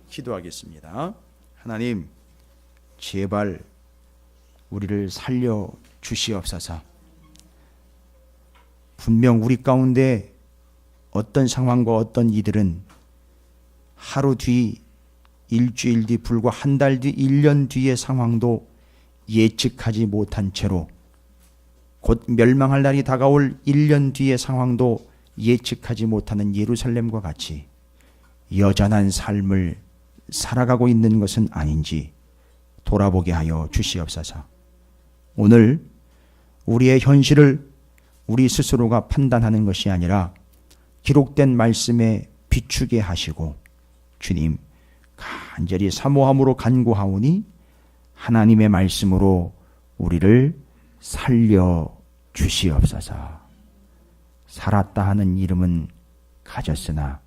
기도하겠습니다. 하나님, 제발 우리를 살려 주시옵소서. 분명 우리 가운데 어떤 상황과 어떤 이들은 하루 뒤, 일주일 뒤, 불과 한 달 뒤, 1년 뒤의 상황도 예측하지 못한 채로 곧 멸망할 날이 다가올 1년 뒤의 상황도 예측하지 못하는 예루살렘과 같이 여전한 삶을 살아가고 있는 것은 아닌지 돌아보게 하여 주시옵소서. 오늘 우리의 현실을 우리 스스로가 판단하는 것이 아니라 기록된 말씀에 비추게 하시고, 주님 간절히 사모함으로 간구하오니 하나님의 말씀으로 우리를 살려 주시옵소서. 살았다 하는 이름은 가졌으나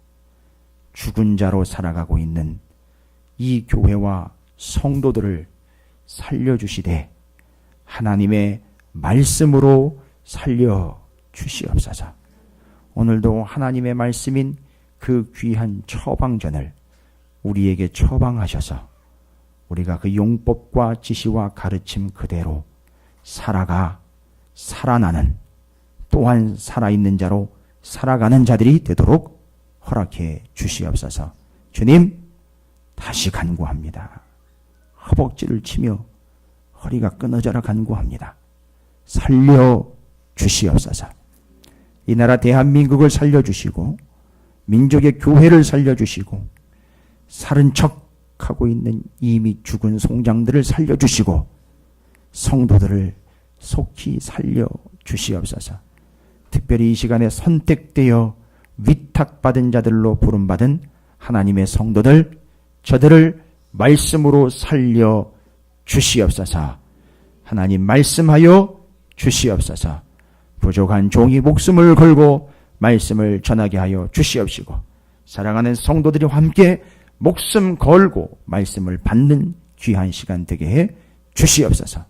죽은 자로 살아가고 있는 이 교회와 성도들을 살려주시되 하나님의 말씀으로 살려 주시옵소서. 오늘도 하나님의 말씀인 그 귀한 처방전을 우리에게 처방하셔서 우리가 그 용법과 지시와 가르침 그대로 살아가 살아나는, 또한 살아있는 자로 살아가는 자들이 되도록 허락해 주시옵소서. 주님, 다시 간구합니다. 허벅지를 치며 허리가 끊어져라 간구합니다. 살려 주시옵소서. 이 나라 대한민국을 살려주시고 민족의 교회를 살려주시고 살은 척하고 있는 이미 죽은 송장들을 살려주시고 성도들을 속히 살려주시옵소서. 특별히 이 시간에 선택되어 위탁받은 자들로 부름받은 하나님의 성도들, 저들을 말씀으로 살려주시옵소서. 하나님 말씀하여 주시옵소서. 부족한 종이 목숨을 걸고 말씀을 전하게 하여 주시옵시고, 사랑하는 성도들이 함께 목숨 걸고 말씀을 받는 귀한 시간 되게 해 주시옵소서.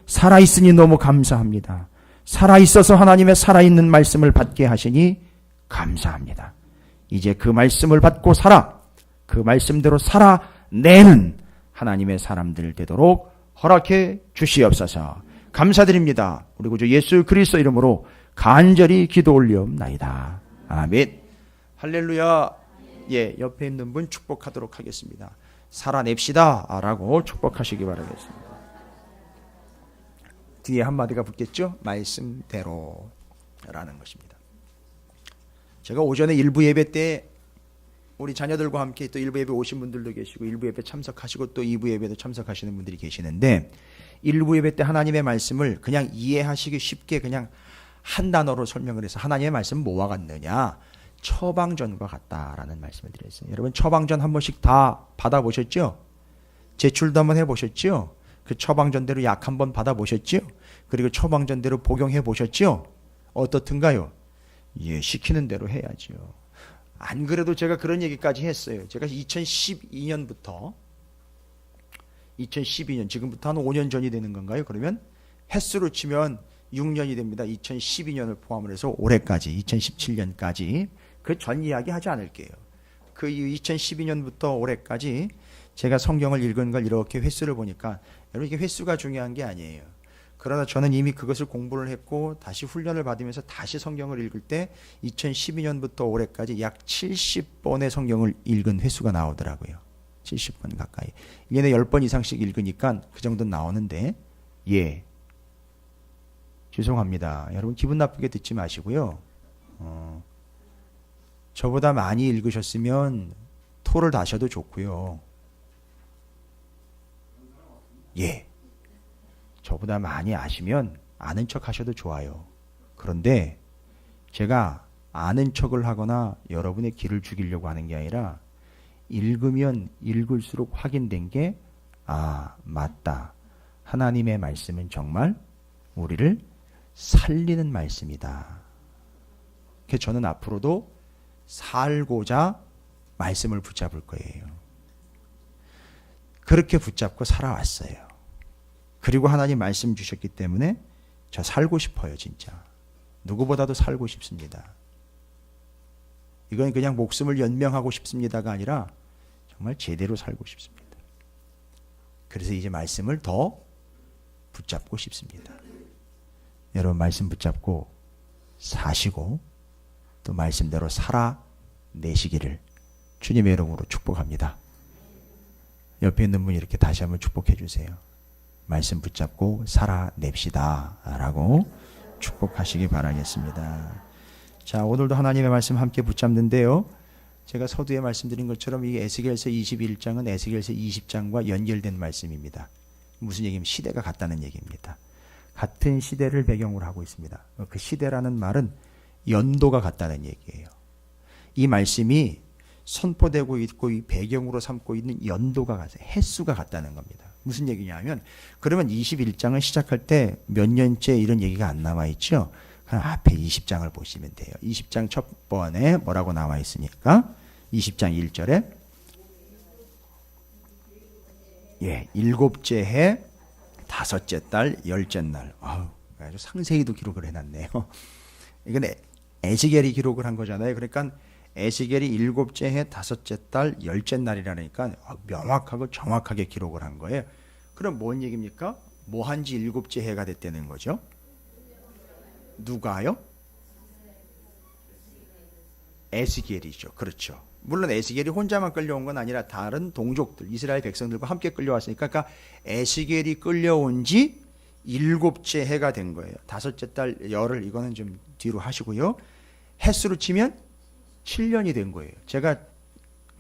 살아있으니 너무 감사합니다. 살아있어서 하나님의 살아있는 말씀을 받게 하시니 감사합니다. 이제 그 말씀을 받고 그 말씀대로 살아내는 하나님의 사람들 되도록 허락해 주시옵소서. 감사드립니다. 우리 구주 예수 그리스도 이름으로 간절히 기도 올리옵나이다. 아멘. 할렐루야. 예, 옆에 있는 분 축복하도록 하겠습니다. 살아냅시다 라고 축복하시기 바라겠습니다. 뒤에 한마디가 붙겠죠? 말씀대로 라는 것입니다. 제가 오전에 일부 예배 때 우리 자녀들과 함께 또 일부 예배 오신 분들도 계시고 일부 예배 참석하시고 또 2부 예배도 참석하시는 분들이 계시는데, 일부 예배 때 하나님의 말씀을 그냥 이해하시기 쉽게 그냥 한 단어로 설명을 해서 하나님의 말씀은 뭐와 같느냐? 처방전과 같다라는 말씀을 드렸어요. 여러분 처방전 한 번씩 다 받아보셨죠? 제출도 한번 해보셨죠? 그 처방전대로 약 한번 받아보셨죠? 그리고 처방전대로 복용해 보셨죠? 어떻든가요? 예, 시키는 대로 해야죠. 안 그래도 제가 그런 얘기까지 했어요. 제가 2012년부터 2012년 지금부터 한 5년 전이 되는 건가요? 그러면 횟수로 치면 6년이 됩니다. 2012년을 포함을 해서 올해까지 2017년까지 그 전 이야기 하지 않을게요. 그 2012년부터 올해까지 제가 성경을 읽은 걸 이렇게 횟수를 보니까, 여러분 이게 횟수가 중요한 게 아니에요. 그러나 저는 이미 그것을 공부를 했고 다시 훈련을 받으면서 다시 성경을 읽을 때 2012년부터 올해까지 약 70번의 성경을 읽은 횟수가 나오더라고요. 70번 가까이. 1년에 10번 이상씩 읽으니까 그 정도 나오는데, 예, 죄송합니다. 여러분 기분 나쁘게 듣지 마시고요. 저보다 많이 읽으셨으면 토를 다셔도 좋고요. 예, 저보다 많이 아시면 아는 척 하셔도 좋아요. 그런데 제가 아는 척을 하거나 여러분의 기를 죽이려고 하는 게 아니라, 읽으면 읽을수록 확인된 게, 맞다. 하나님의 말씀은 정말 우리를 살리는 말씀이다. 그래서 저는 앞으로도 살고자 말씀을 붙잡을 거예요. 그렇게 붙잡고 살아왔어요. 그리고 하나님 말씀 주셨기 때문에 저 살고 싶어요. 진짜 누구보다도 살고 싶습니다. 이건 그냥 목숨을 연명하고 싶습니다가 아니라 정말 제대로 살고 싶습니다. 그래서 이제 말씀을 더 붙잡고 싶습니다. 여러분 말씀 붙잡고 사시고 또 말씀대로 살아내시기를 주님의 이름으로 축복합니다. 옆에 있는 분 이렇게 다시 한번 축복해 주세요. 말씀 붙잡고 살아냅시다 라고 축복하시기 바라겠습니다. 자, 오늘도 하나님의 말씀 함께 붙잡는데요, 제가 서두에 말씀드린 것처럼 이 에스겔서 21장은 에스겔서 20장과 연결된 말씀입니다. 무슨 얘기냐면 시대가 같다는 얘기입니다. 같은 시대를 배경으로 하고 있습니다. 그 시대라는 말은 연도가 같다는 얘기예요. 이 말씀이 선포되고 있고 이 배경으로 삼고 있는 연도가 같아요. 횟수가 같다는 겁니다. 무슨 얘기냐면, 그러면 21장을 시작할 때 몇 년째 이런 얘기가 안 나와 있죠? 그럼 앞에 20장을 보시면 돼요. 20장 첫 번에 뭐라고 나와 있으니까 20장 1절에 일곱째 해 다섯째 달 열째 날. 아주 상세히도 기록을 해놨네요. 이건 에스겔이 기록을 한 거잖아요. 그러니까 에스겔이 일곱째 해 다섯째 달 열째 날이라니까 명확하고 정확하게 기록을 한 거예요. 그럼 뭔 얘기입니까? 뭐 한지 일곱째 해가 됐다는 거죠. 누가요? 에스겔이죠. 그렇죠. 물론 에스겔이 혼자만 끌려온 건 아니라 다른 동족들, 이스라엘 백성들과 함께 끌려왔으니까, 그러니까 에스겔이 끌려온 지 일곱째 해가 된 거예요. 다섯째 달 열흘, 이거는 좀 뒤로 하시고요. 횟수로 치면 7년이 된 거예요. 제가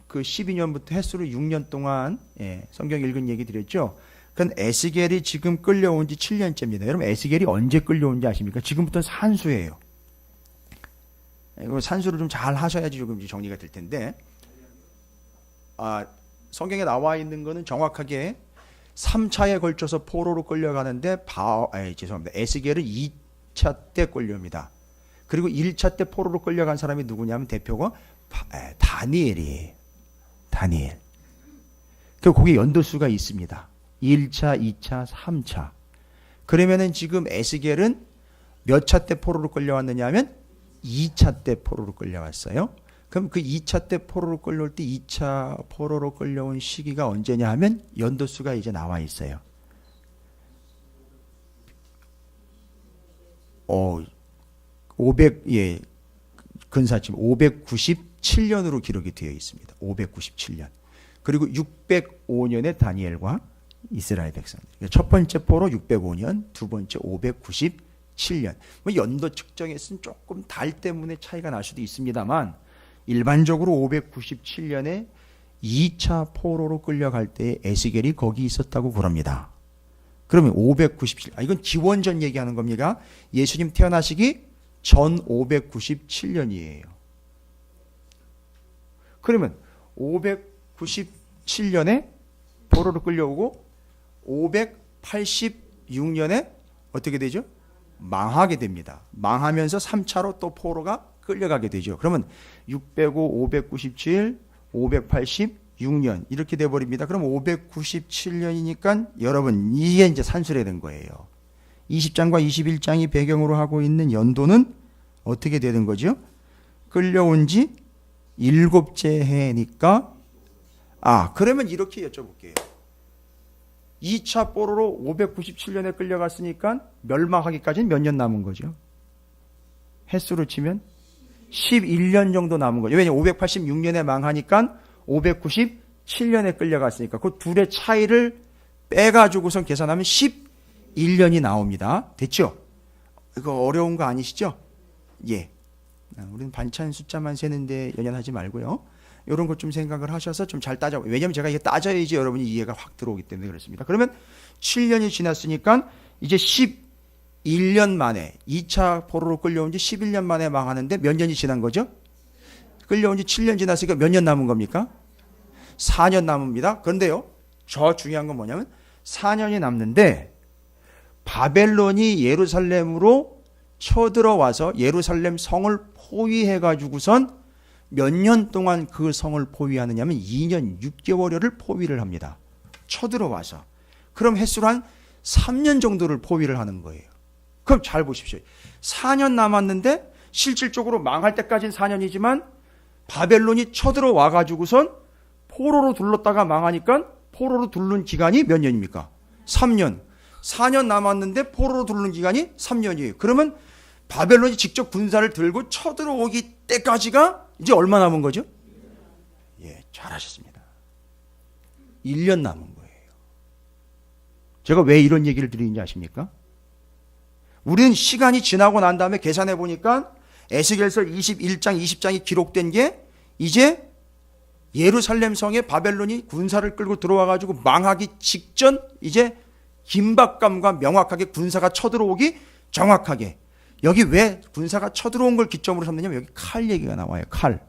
그 12년부터 횟수로 6년 동안 성경 읽은 얘기 드렸죠. 그건 에스겔이 지금 끌려온 지 7년째입니다. 여러분 에스겔이 언제 끌려온지 아십니까? 지금부터는 산수예요. 이거 산수를 좀 잘 하셔야지 조금 정리가 될 텐데, 성경에 나와 있는 거는 정확하게 3차에 걸쳐서 포로로 끌려가는데 죄송합니다. 에스겔은 2차 때 끌려옵니다. 그리고 1차 때 포로로 끌려간 사람이 누구냐면 대표가 다니엘이에요. 다니엘. 거기에 연도수가 있습니다. 1차, 2차, 3차. 그러면은 지금 에스겔은 몇 차 때 포로로 끌려왔느냐 하면 2차 때 포로로 끌려왔어요. 그럼 그 2차 때 포로로 끌려올 때 2차 포로로 끌려온 시기가 언제냐 하면 연도수가 이제 나와 있어요. 근사침 597년으로 기록이 되어 있습니다. 597년. 그리고 605년에 다니엘과 이스라엘 백성. 첫 번째 포로 605년, 두 번째 597년. 연도 측정에서는 조금 달 때문에 차이가 날 수도 있습니다만, 일반적으로 597년에 2차 포로로 끌려갈 때 에스겔이 거기 있었다고 그럽니다. 그러면 597, 이건 기원전 얘기하는 겁니다. 예수님 태어나시기 전 597년이에요. 그러면 597년에 포로로 끌려오고 586년에 어떻게 되죠? 망하게 됩니다. 망하면서 3차로 또 포로가 끌려가게 되죠. 그러면 605, 597, 586년 이렇게 돼버립니다. 그럼 597년이니까 여러분 이게 이제 산술이 된 거예요. 20장과 21장이 배경으로 하고 있는 연도는 어떻게 되는 거죠? 끌려온 지 7째 해니까 그러면 이렇게 여쭤볼게요. 2차 포로로 597년에 끌려갔으니까 멸망하기까지는 몇 년 남은 거죠? 횟수로 치면 11년 정도 남은 거죠. 왜냐하면 586년에 망하니까 597년에 끌려갔으니까 그 둘의 차이를 빼가지고선 계산하면 11년이 나옵니다. 됐죠? 이거 어려운 거 아니시죠? 예. 우리는 반찬 숫자만 세는데 연연하지 말고요. 이런 것 좀 생각을 하셔서 좀 잘 따져. 왜냐하면 제가 이게 따져야지 여러분이 이해가 확 들어오기 때문에 그렇습니다. 그러면 7년이 지났으니까 이제 11년 만에 2차 포로로 끌려온 지 11년 만에 망하는데 몇 년이 지난 거죠? 끌려온 지 7년 지났으니까 몇 년 남은 겁니까? 4년 남습니다. 그런데요, 저 중요한 건 뭐냐면 4년이 남는데 바벨론이 예루살렘으로 쳐들어와서 예루살렘 성을 포위해가지고선 몇 년 동안 그 성을 포위하느냐면 2년 6개월여를 포위를 합니다. 쳐들어와서. 그럼 횟수로 한 3년 정도를 포위를 하는 거예요. 그럼 잘 보십시오. 4년 남았는데 실질적으로 망할 때까지는 4년이지만 바벨론이 쳐들어와 가지고선 포로로 둘렀다가 망하니까 포로로 둘른 기간이 몇 년입니까? 3년. 4년 남았는데 포로로 둘른 기간이 3년이에요. 그러면 바벨론이 직접 군사를 들고 쳐들어오기 때까지가 이제 얼마 남은 거죠? 예, 잘하셨습니다. 1년 남은 거예요. 제가 왜 이런 얘기를 드리는지 아십니까? 우리는 시간이 지나고 난 다음에 계산해 보니까 에스겔서 21장, 20장이 기록된 게 이제 예루살렘 성에 바벨론이 군사를 끌고 들어와 가지고 망하기 직전 이제 긴박감과 명확하게 군사가 쳐들어오기 정확하게. 여기 왜 군사가 쳐들어온 걸 기점으로 삼느냐면 여기 칼 얘기가 나와요. 칼.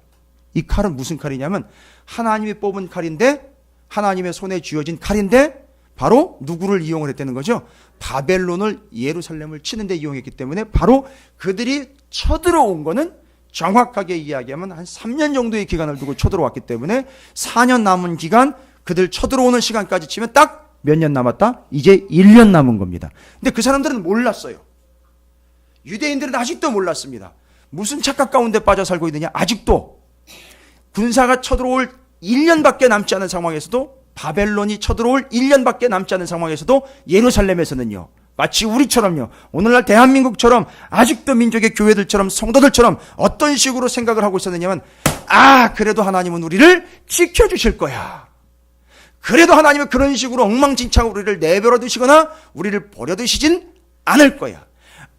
이 칼은 무슨 칼이냐면 하나님이 뽑은 칼인데 하나님의 손에 쥐어진 칼인데 바로 누구를 이용을 했다는 거죠? 바벨론을 예루살렘을 치는데 이용했기 때문에 바로 그들이 쳐들어온 거는 정확하게 이야기하면 한 3년 정도의 기간을 두고 쳐들어왔기 때문에 4년 남은 기간 그들 쳐들어오는 시간까지 치면 딱 몇 년 남았다? 이제 1년 남은 겁니다. 근데 그 사람들은 몰랐어요. 유대인들은 아직도 몰랐습니다. 무슨 착각 가운데 빠져 살고 있느냐? 아직도 군사가 쳐들어올 1년밖에 남지 않은 상황에서도 바벨론이 쳐들어올 1년밖에 남지 않은 상황에서도 예루살렘에서는요. 마치 우리처럼요. 오늘날 대한민국처럼 아직도 민족의 교회들처럼 성도들처럼 어떤 식으로 생각을 하고 있었느냐면 그래도 하나님은 우리를 지켜주실 거야. 그래도 하나님은 그런 식으로 엉망진창 우리를 내버려 두시거나 우리를 버려두시진 않을 거야.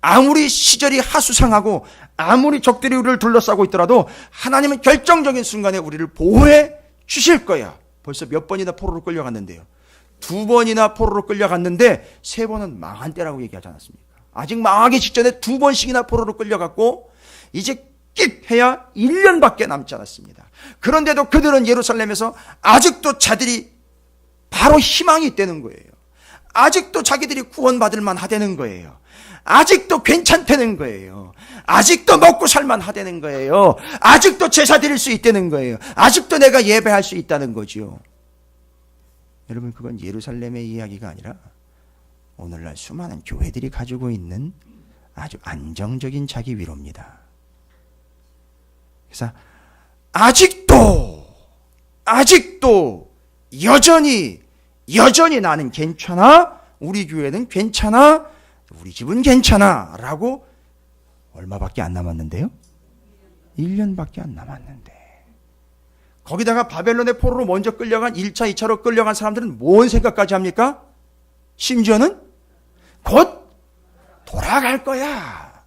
아무리 시절이 하수상하고 아무리 적들이 우리를 둘러싸고 있더라도 하나님은 결정적인 순간에 우리를 보호해 주실 거야. 벌써 몇 번이나 포로로 끌려갔는데요. 2번이나 포로로 끌려갔는데 3번은 망한 때라고 얘기하지 않았습니까? 아직 망하기 직전에 2번씩이나 포로로 끌려갔고 이제 끽 해야 1년밖에 남지 않았습니다. 그런데도 그들은 예루살렘에서 아직도 자들이 바로 희망이 있다는 거예요. 아직도 자기들이 구원받을 만하다는 거예요. 아직도 괜찮다는 거예요. 아직도 먹고 살만 하다는 거예요. 아직도 제사 드릴 수 있다는 거예요. 아직도 내가 예배할 수 있다는 거죠. 여러분, 그건 예루살렘의 이야기가 아니라 오늘날 수많은 교회들이 가지고 있는 아주 안정적인 자기 위로입니다. 그래서 아직도 여전히 나는 괜찮아, 우리 교회는 괜찮아, 우리 집은 괜찮아 라고 얼마밖에 안 남았는데요? 1년밖에 안 남았는데 거기다가 바벨론의 포로로 먼저 끌려간 1차, 2차로 끌려간 사람들은 뭔 생각까지 합니까? 심지어는 곧 돌아갈 거야.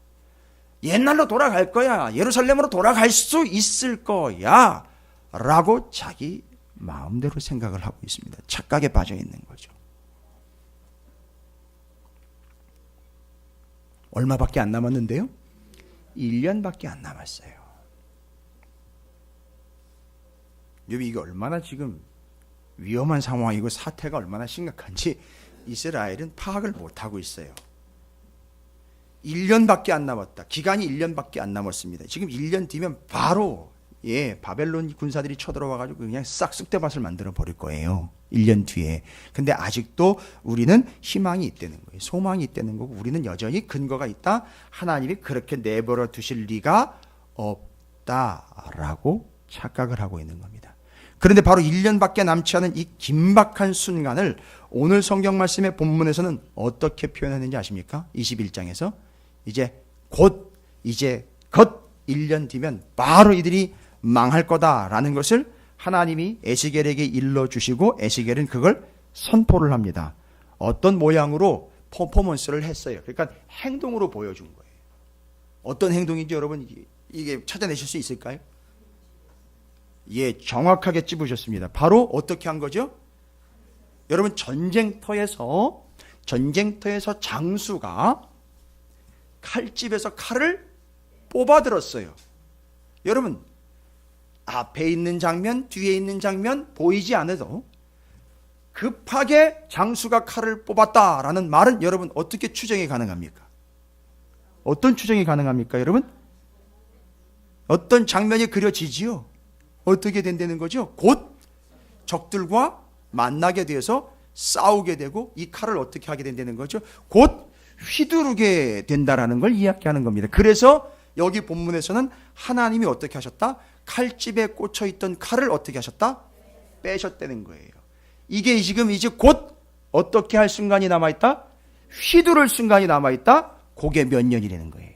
옛날로 돌아갈 거야. 예루살렘으로 돌아갈 수 있을 거야. 라고 자기 마음대로 생각을 하고 있습니다. 착각에 빠져 있는 거죠. 얼마밖에 안 남았는데요? 1년밖에 안 남았어요. 여러분, 이게 얼마나 지금 위험한 상황이고 사태가 얼마나 심각한지 이스라엘은 파악을 못하고 있어요. 1년밖에 안 남았다. 기간이 1년밖에 안 남았습니다. 지금 1년 뒤면 바로 바벨론 군사들이 쳐들어와가지고 그냥 싹 쑥대밭을 만들어 버릴 거예요. 1년 뒤에. 근데 아직도 우리는 희망이 있다는 거예요. 소망이 있다는 거고 우리는 여전히 근거가 있다. 하나님이 그렇게 내버려 두실 리가 없다라고 착각을 하고 있는 겁니다. 그런데 바로 1년밖에 남지 않은 이 긴박한 순간을 오늘 성경 말씀의 본문에서는 어떻게 표현했는지 아십니까? 21장에서 곧 1년 뒤면 바로 이들이 망할 거다라는 것을 하나님이 에스겔에게 일러주시고 에스겔은 그걸 선포를 합니다. 어떤 모양으로 퍼포먼스를 했어요. 그러니까 행동으로 보여준 거예요. 어떤 행동인지 여러분 이게 찾아내실 수 있을까요? 정확하게 찝으셨습니다. 바로 어떻게 한 거죠? 여러분, 전쟁터에서 장수가 칼집에서 칼을 뽑아들었어요. 여러분, 앞에 있는 장면, 뒤에 있는 장면 보이지 않아도 급하게 장수가 칼을 뽑았다라는 말은 여러분 어떻게 추정이 가능합니까? 어떤 추정이 가능합니까, 여러분? 어떤 장면이 그려지지요? 어떻게 된다는 거죠? 곧 적들과 만나게 되어서 싸우게 되고 이 칼을 어떻게 하게 된다는 거죠? 곧 휘두르게 된다라는 걸 이야기하는 겁니다. 그래서 여기 본문에서는 하나님이 어떻게 하셨다? 칼집에 꽂혀 있던 칼을 어떻게 하셨다? 빼셨다는 거예요. 이게 지금 이제 곧 어떻게 할 순간이 남아있다? 휘두를 순간이 남아있다? 그게 몇 년이라는 거예요?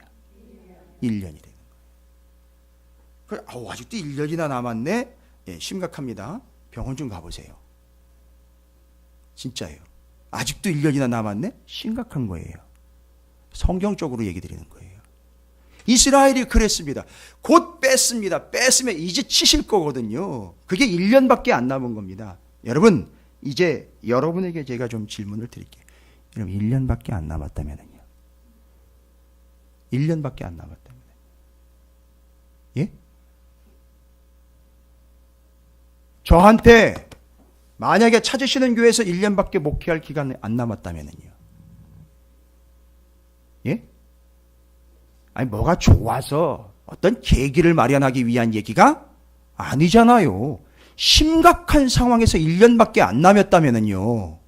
1년이라는 거예요. 아직도 1년이나 남았네? 예, 심각합니다. 병원 좀 가보세요. 진짜예요. 아직도 1년이나 남았네? 심각한 거예요. 성경적으로 얘기 드리는 거예요. 이스라엘이 그랬습니다. 곧 뺐습니다. 뺐으면 이제 치실 거거든요. 그게 1년밖에 안 남은 겁니다. 여러분, 이제 여러분에게 제가 좀 질문을 드릴게요. 여러분, 1년밖에 안 남았다면요. 1년밖에 안 남았다면. 예? 저한테 만약에 찾으시는 교회에서 1년밖에 목회할 기간이 안 남았다면요. 예? 아니, 뭐가 좋아서 어떤 계기를 마련하기 위한 얘기가 아니잖아요. 심각한 상황에서 1년밖에 안 남았다면요.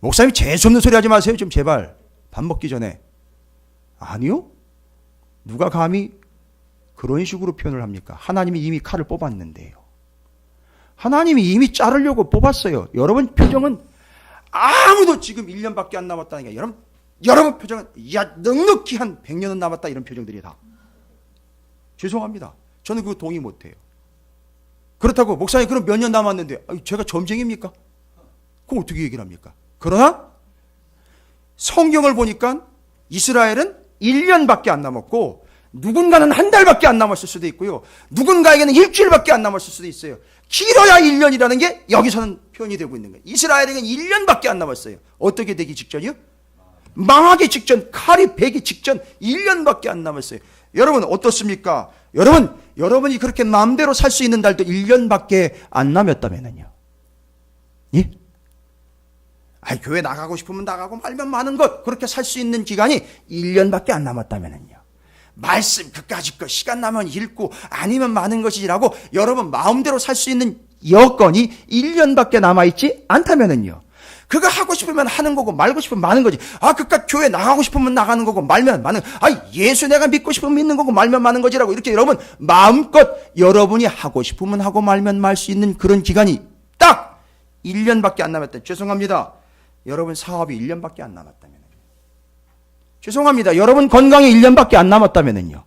목사님 재수없는 소리 하지 마세요. 좀 제발. 밥 먹기 전에. 아니요. 누가 감히 그런 식으로 표현을 합니까? 하나님이 이미 칼을 뽑았는데요. 하나님이 이미 자르려고 뽑았어요. 여러분 표정은 아무도 지금 1년밖에 안 남았다는 게 여러분 표정은 야 넉넉히 한 100년은 남았다 이런 표정들이 다. 죄송합니다. 저는 그거 동의 못해요. 그렇다고 목사님 그럼 몇 년 남았는데 제가 점쟁입니까? 그럼 어떻게 얘기를 합니까? 그러나 성경을 보니까 이스라엘은 1년밖에 안 남았고 누군가는 한 달밖에 안 남았을 수도 있고요. 누군가에게는 일주일밖에 안 남았을 수도 있어요. 길어야 1년이라는 게 여기서는 표현이 되고 있는 거예요. 이스라엘에게는 1년밖에 안 남았어요. 어떻게 되기 직전이요? 망하기 직전, 칼이 베기 직전 1년밖에 안 남았어요. 여러분 어떻습니까? 여러분이 그렇게 마음대로 살 수 있는 달도 1년밖에 안 남았다면요. 예? 교회 나가고 싶으면 나가고 말면 많은 것 그렇게 살 수 있는 기간이 1년밖에 안 남았다면요. 말씀 그까짓 거 시간 나면 읽고 아니면 많은 것이라고 여러분 마음대로 살 수 있는 여건이 1년밖에 남아있지 않다면요. 그거 하고 싶으면 하는 거고 말고 싶으면 마는 거지. 그깟 교회 나가고 싶으면 나가는 거고 말면 마는. 예수 내가 믿고 싶으면 믿는 거고 말면 마는 거지라고 이렇게 여러분 마음껏 여러분이 하고 싶으면 하고 말면 말 수 있는 그런 기간이 딱 1년밖에 안 남았다. 죄송합니다. 여러분 사업이 1년밖에 안 남았다면. 죄송합니다. 여러분 건강이 1년밖에 안 남았다면요.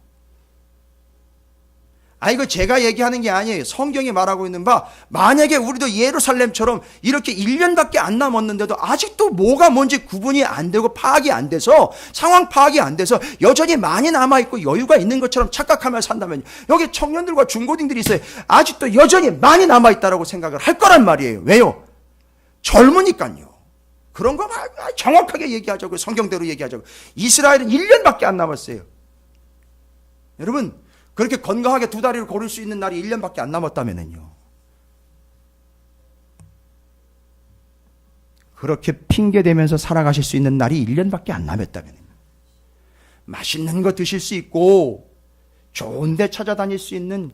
이거 제가 얘기하는 게 아니에요. 성경이 말하고 있는 바 만약에 우리도 예루살렘처럼 이렇게 1년밖에 안 남았는데도 아직도 뭐가 뭔지 구분이 안 되고 파악이 안 돼서 상황 파악이 안 돼서 여전히 많이 남아있고 여유가 있는 것처럼 착각하며 산다면 여기 청년들과 중고딩들이 있어요. 아직도 여전히 많이 남아있다라고 생각을 할 거란 말이에요. 왜요? 젊으니까요. 그런 거 정확하게 얘기하자고 성경대로 얘기하자고. 이스라엘은 1년밖에 안 남았어요. 여러분 그렇게 건강하게 두 다리를 걸을 수 있는 날이 1년밖에 안 남았다면요. 그렇게 핑계대면서 살아가실 수 있는 날이 1년밖에 안 남았다면 맛있는 거 드실 수 있고 좋은 데 찾아다닐 수 있는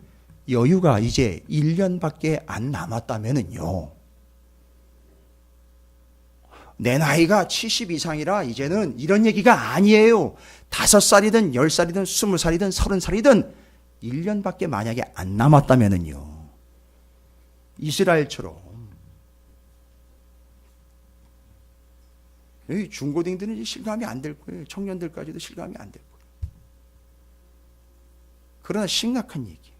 여유가 이제 1년밖에 안 남았다면요. 내 나이가 70 이상이라 이제는 이런 얘기가 아니에요. 5살이든 10살이든 20살이든 30살이든 1년밖에 만약에 안 남았다면요. 이스라엘처럼 여기 중고딩들은 이제 실감이 안 될 거예요. 청년들까지도 실감이 안 될 거예요. 그러나 심각한 얘기예요.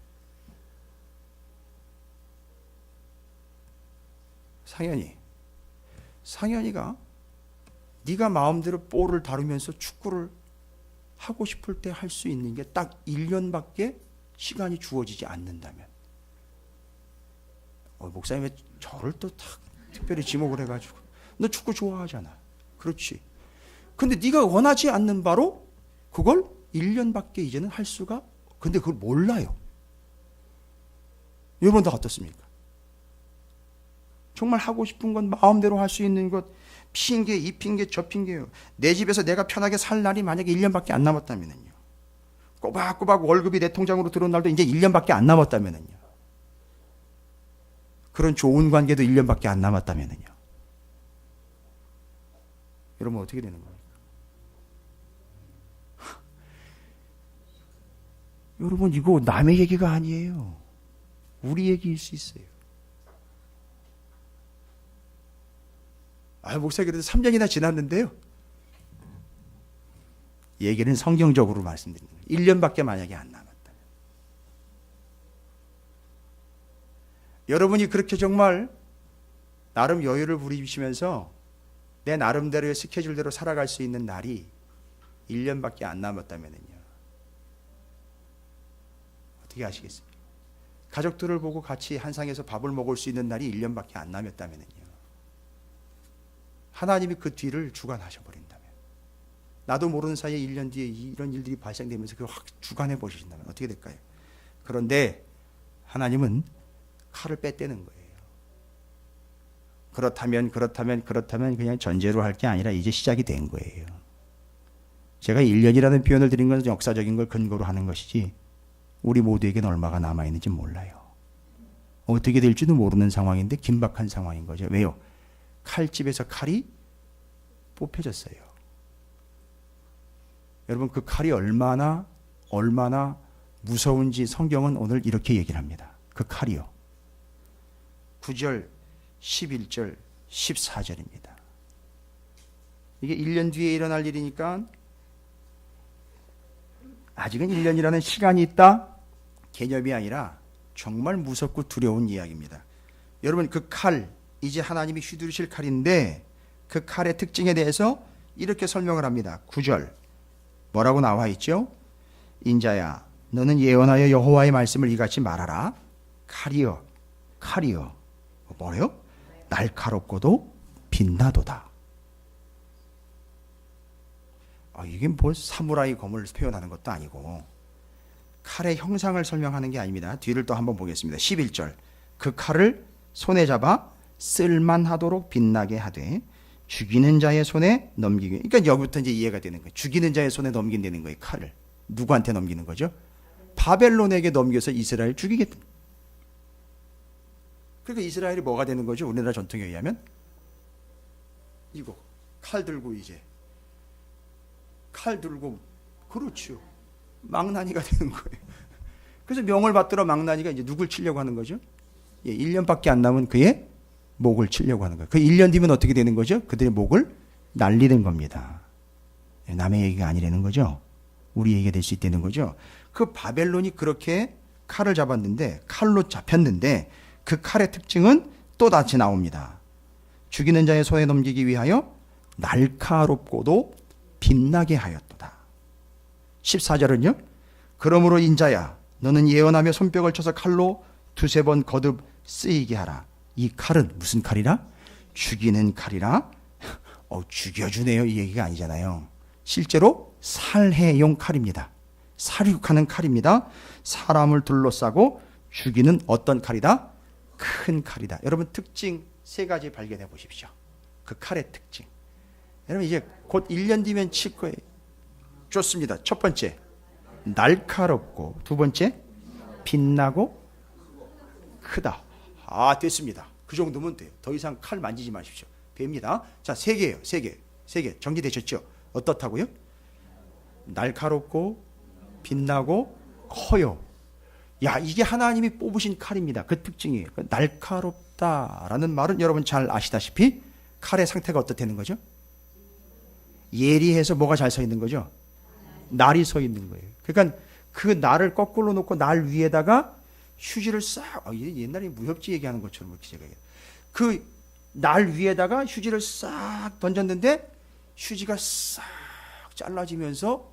상현이가 네가 마음대로 볼을 다루면서 축구를 하고 싶을 때 할 수 있는 게 딱 1년밖에 시간이 주어지지 않는다면 목사님 왜 저를 또 특별히 지목을 해가지고 너 축구 좋아하잖아. 그렇지. 근데 네가 원하지 않는 바로 그걸 1년밖에 이제는 할 수가 근데 그걸 몰라요. 여러분 다 어떻습니까? 정말 하고 싶은 건 마음대로 할 수 있는 것 핑계 이 핑계 저 핑계요. 내 집에서 내가 편하게 살 날이 만약에 1년밖에 안 남았다면요. 꼬박꼬박 월급이 내 통장으로 들어온 날도 이제 1년밖에 안 남았다면요. 그런 좋은 관계도 1년밖에 안 남았다면요. 여러분 어떻게 되는 겁니까? 여러분 이거 남의 얘기가 아니에요. 우리 얘기일 수 있어요. 목사 그래도 3년이나 지났는데요. 얘기는 성경적으로 말씀드리는 거예요. 1년밖에 만약에 안 남았다. 여러분이 그렇게 정말 나름 여유를 부리시면서 내 나름대로의 스케줄대로 살아갈 수 있는 날이 1년밖에 안 남았다면요. 어떻게 하시겠습니까? 가족들을 보고 같이 한 상에서 밥을 먹을 수 있는 날이 1년밖에 안 남았다면요. 하나님이 그 뒤를 주관하셔 버린다면, 나도 모르는 사이에 1년 뒤에 이런 일들이 발생되면서 그걸 확 주관해 보신다면 어떻게 될까요? 그런데 하나님은 칼을 빼떼는 거예요. 그렇다면 그냥 전제로 할 게 아니라 이제 시작이 된 거예요. 제가 1년이라는 표현을 드린 건 역사적인 걸 근거로 하는 것이지 우리 모두에게는 얼마가 남아있는지 몰라요. 어떻게 될지도 모르는 상황인데 긴박한 상황인 거죠. 왜요? 칼집에서 칼이 뽑혀졌어요. 여러분, 그 칼이 얼마나 무서운지 성경은 오늘 이렇게 얘기를 합니다. 그 칼이요. 9절, 11절, 14절입니다. 이게 1년 뒤에 일어날 일이니까 아직은 1년이라는 시간이 있다? 개념이 아니라 정말 무섭고 두려운 이야기입니다. 여러분, 그 칼, 이제 하나님이 휘두르실 칼인데 그 칼의 특징에 대해서 이렇게 설명을 합니다. 9절 뭐라고 나와 있죠? 인자야, 너는 예언하여 여호와의 말씀을 이같이 말하라. 칼이여 뭐래요? 날카롭고도 빛나도다. 이게 뭐 사무라이 검을 표현하는 것도 아니고 칼의 형상을 설명하는 게 아닙니다. 뒤를 또 한번 보겠습니다. 11절 그 칼을 손에 잡아 쓸만하도록 빛나게 하되 죽이는 자의 손에 넘기게. 그러니까 여기부터 이제 이해가 되는 거예요. 죽이는 자의 손에 넘긴다는 거예요. 칼을 누구한테 넘기는 거죠? 바벨론에게 넘겨서 이스라엘 죽이겠다. 그러니까 이스라엘이 뭐가 되는 거죠? 우리나라 전통에 의하면 이거 칼 들고 그렇죠. 망나니가 되는 거예요. 그래서 명을 받들어 망나니가 이제 누굴 치려고 하는 거죠? 1년밖에 안 남은 그의 목을 치려고 하는 거예요. 그 1년 뒤면 어떻게 되는 거죠? 그들의 목을 날리는 겁니다. 남의 얘기가 아니라는 거죠. 우리 얘기가 될 수 있다는 거죠. 그 바벨론이 그렇게 칼을 잡았는데, 칼로 잡혔는데 그 칼의 특징은 또 다시 나옵니다. 죽이는 자의 손에 넘기기 위하여 날카롭고도 빛나게 하였도다. 14절은요. 그러므로 인자야, 너는 예언하며 손뼉을 쳐서 칼로 두세 번 거듭 쓰이게 하라. 이 칼은 무슨 칼이라? 죽이는 칼이라. 죽여주네요. 이 얘기가 아니잖아요. 실제로 살해용 칼입니다. 살육하는 칼입니다. 사람을 둘러싸고 죽이는 어떤 칼이다? 큰 칼이다. 여러분, 특징 세 가지 발견해 보십시오. 그 칼의 특징. 여러분, 이제 곧 1년 뒤면 칠 거예요. 좋습니다. 첫 번째, 날카롭고, 두 번째, 빛나고 크다. 됐습니다. 그 정도면 돼요. 더 이상 칼 만지지 마십시오. 됩니다. 자, 세 개예요. 세 개. 정리되셨죠? 어떻다고요? 날카롭고 빛나고 커요. 이게 하나님이 뽑으신 칼입니다. 그 특징이에요. 날카롭다라는 말은 여러분 잘 아시다시피 칼의 상태가 어떻다는 거죠? 예리해서 뭐가 잘 서 있는 거죠? 날이 서 있는 거예요. 그러니까 그 날을 거꾸로 놓고 날 위에다가 휴지를 싹, 옛날에 무협지 얘기하는 것처럼 이렇게 제가 그 날 위에다가 휴지를 싹 던졌는데 휴지가 싹 잘라지면서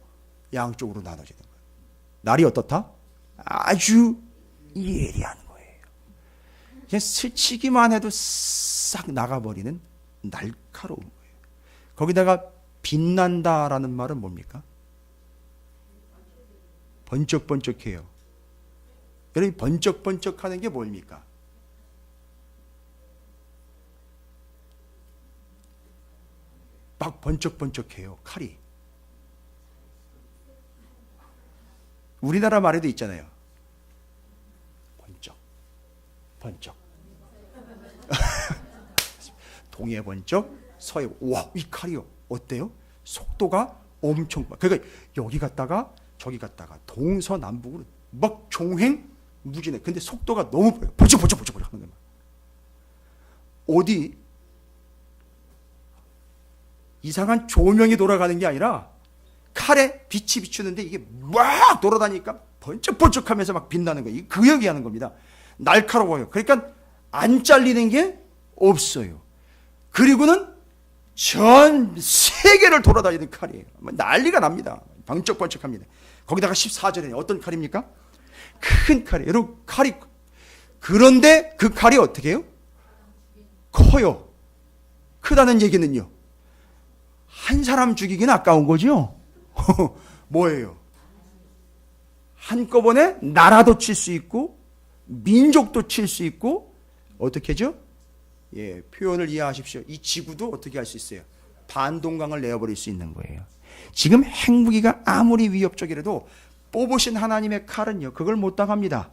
양쪽으로 나눠지는 거예요. 날이 어떻다? 아주 예리한 거예요. 그냥 스치기만 해도 싹 나가버리는 날카로운 거예요. 거기다가 빛난다라는 말은 뭡니까? 번쩍번쩍해요. 여러분, 번쩍번쩍하는 게 뭡니까? 막 번쩍번쩍해요. 칼이. 우리나라 말에도 있잖아요. 번쩍. 동해 번쩍, 서해. 와, 이 칼이요. 어때요? 속도가 엄청. 그러니까 여기 갔다가 저기 갔다가 동서남북으로 막 종횡 무진해. 근데 속도가 너무 번쩍 하는 거예요. 어디 이상한 조명이 돌아가는 게 아니라 칼에 빛이 비추는데 이게 막 돌아다니니까 번쩍번쩍하면서 막 빛나는 거예요. 그 얘기하는 겁니다. 날카로워요. 그러니까 안 잘리는 게 없어요. 그리고는 전 세계를 돌아다니는 칼이에요. 난리가 납니다. 번쩍번쩍합니다. 거기다가 14절에 어떤 칼입니까? 큰 칼이에요. 여러분, 칼이, 그런데 그 칼이 어떻게 해요? 커요. 크다는 얘기는요, 한 사람 죽이기는 아까운 거죠. 뭐예요? 한꺼번에 나라도 칠 수 있고 민족도 칠 수 있고, 어떻게 하죠? 예, 표현을 이해하십시오. 이 지구도 어떻게 할 수 있어요? 반동강을 내어버릴 수 있는 거예요. 지금 핵무기가 아무리 위협적이라도 뽑으신 하나님의 칼은요, 그걸 못 당합니다.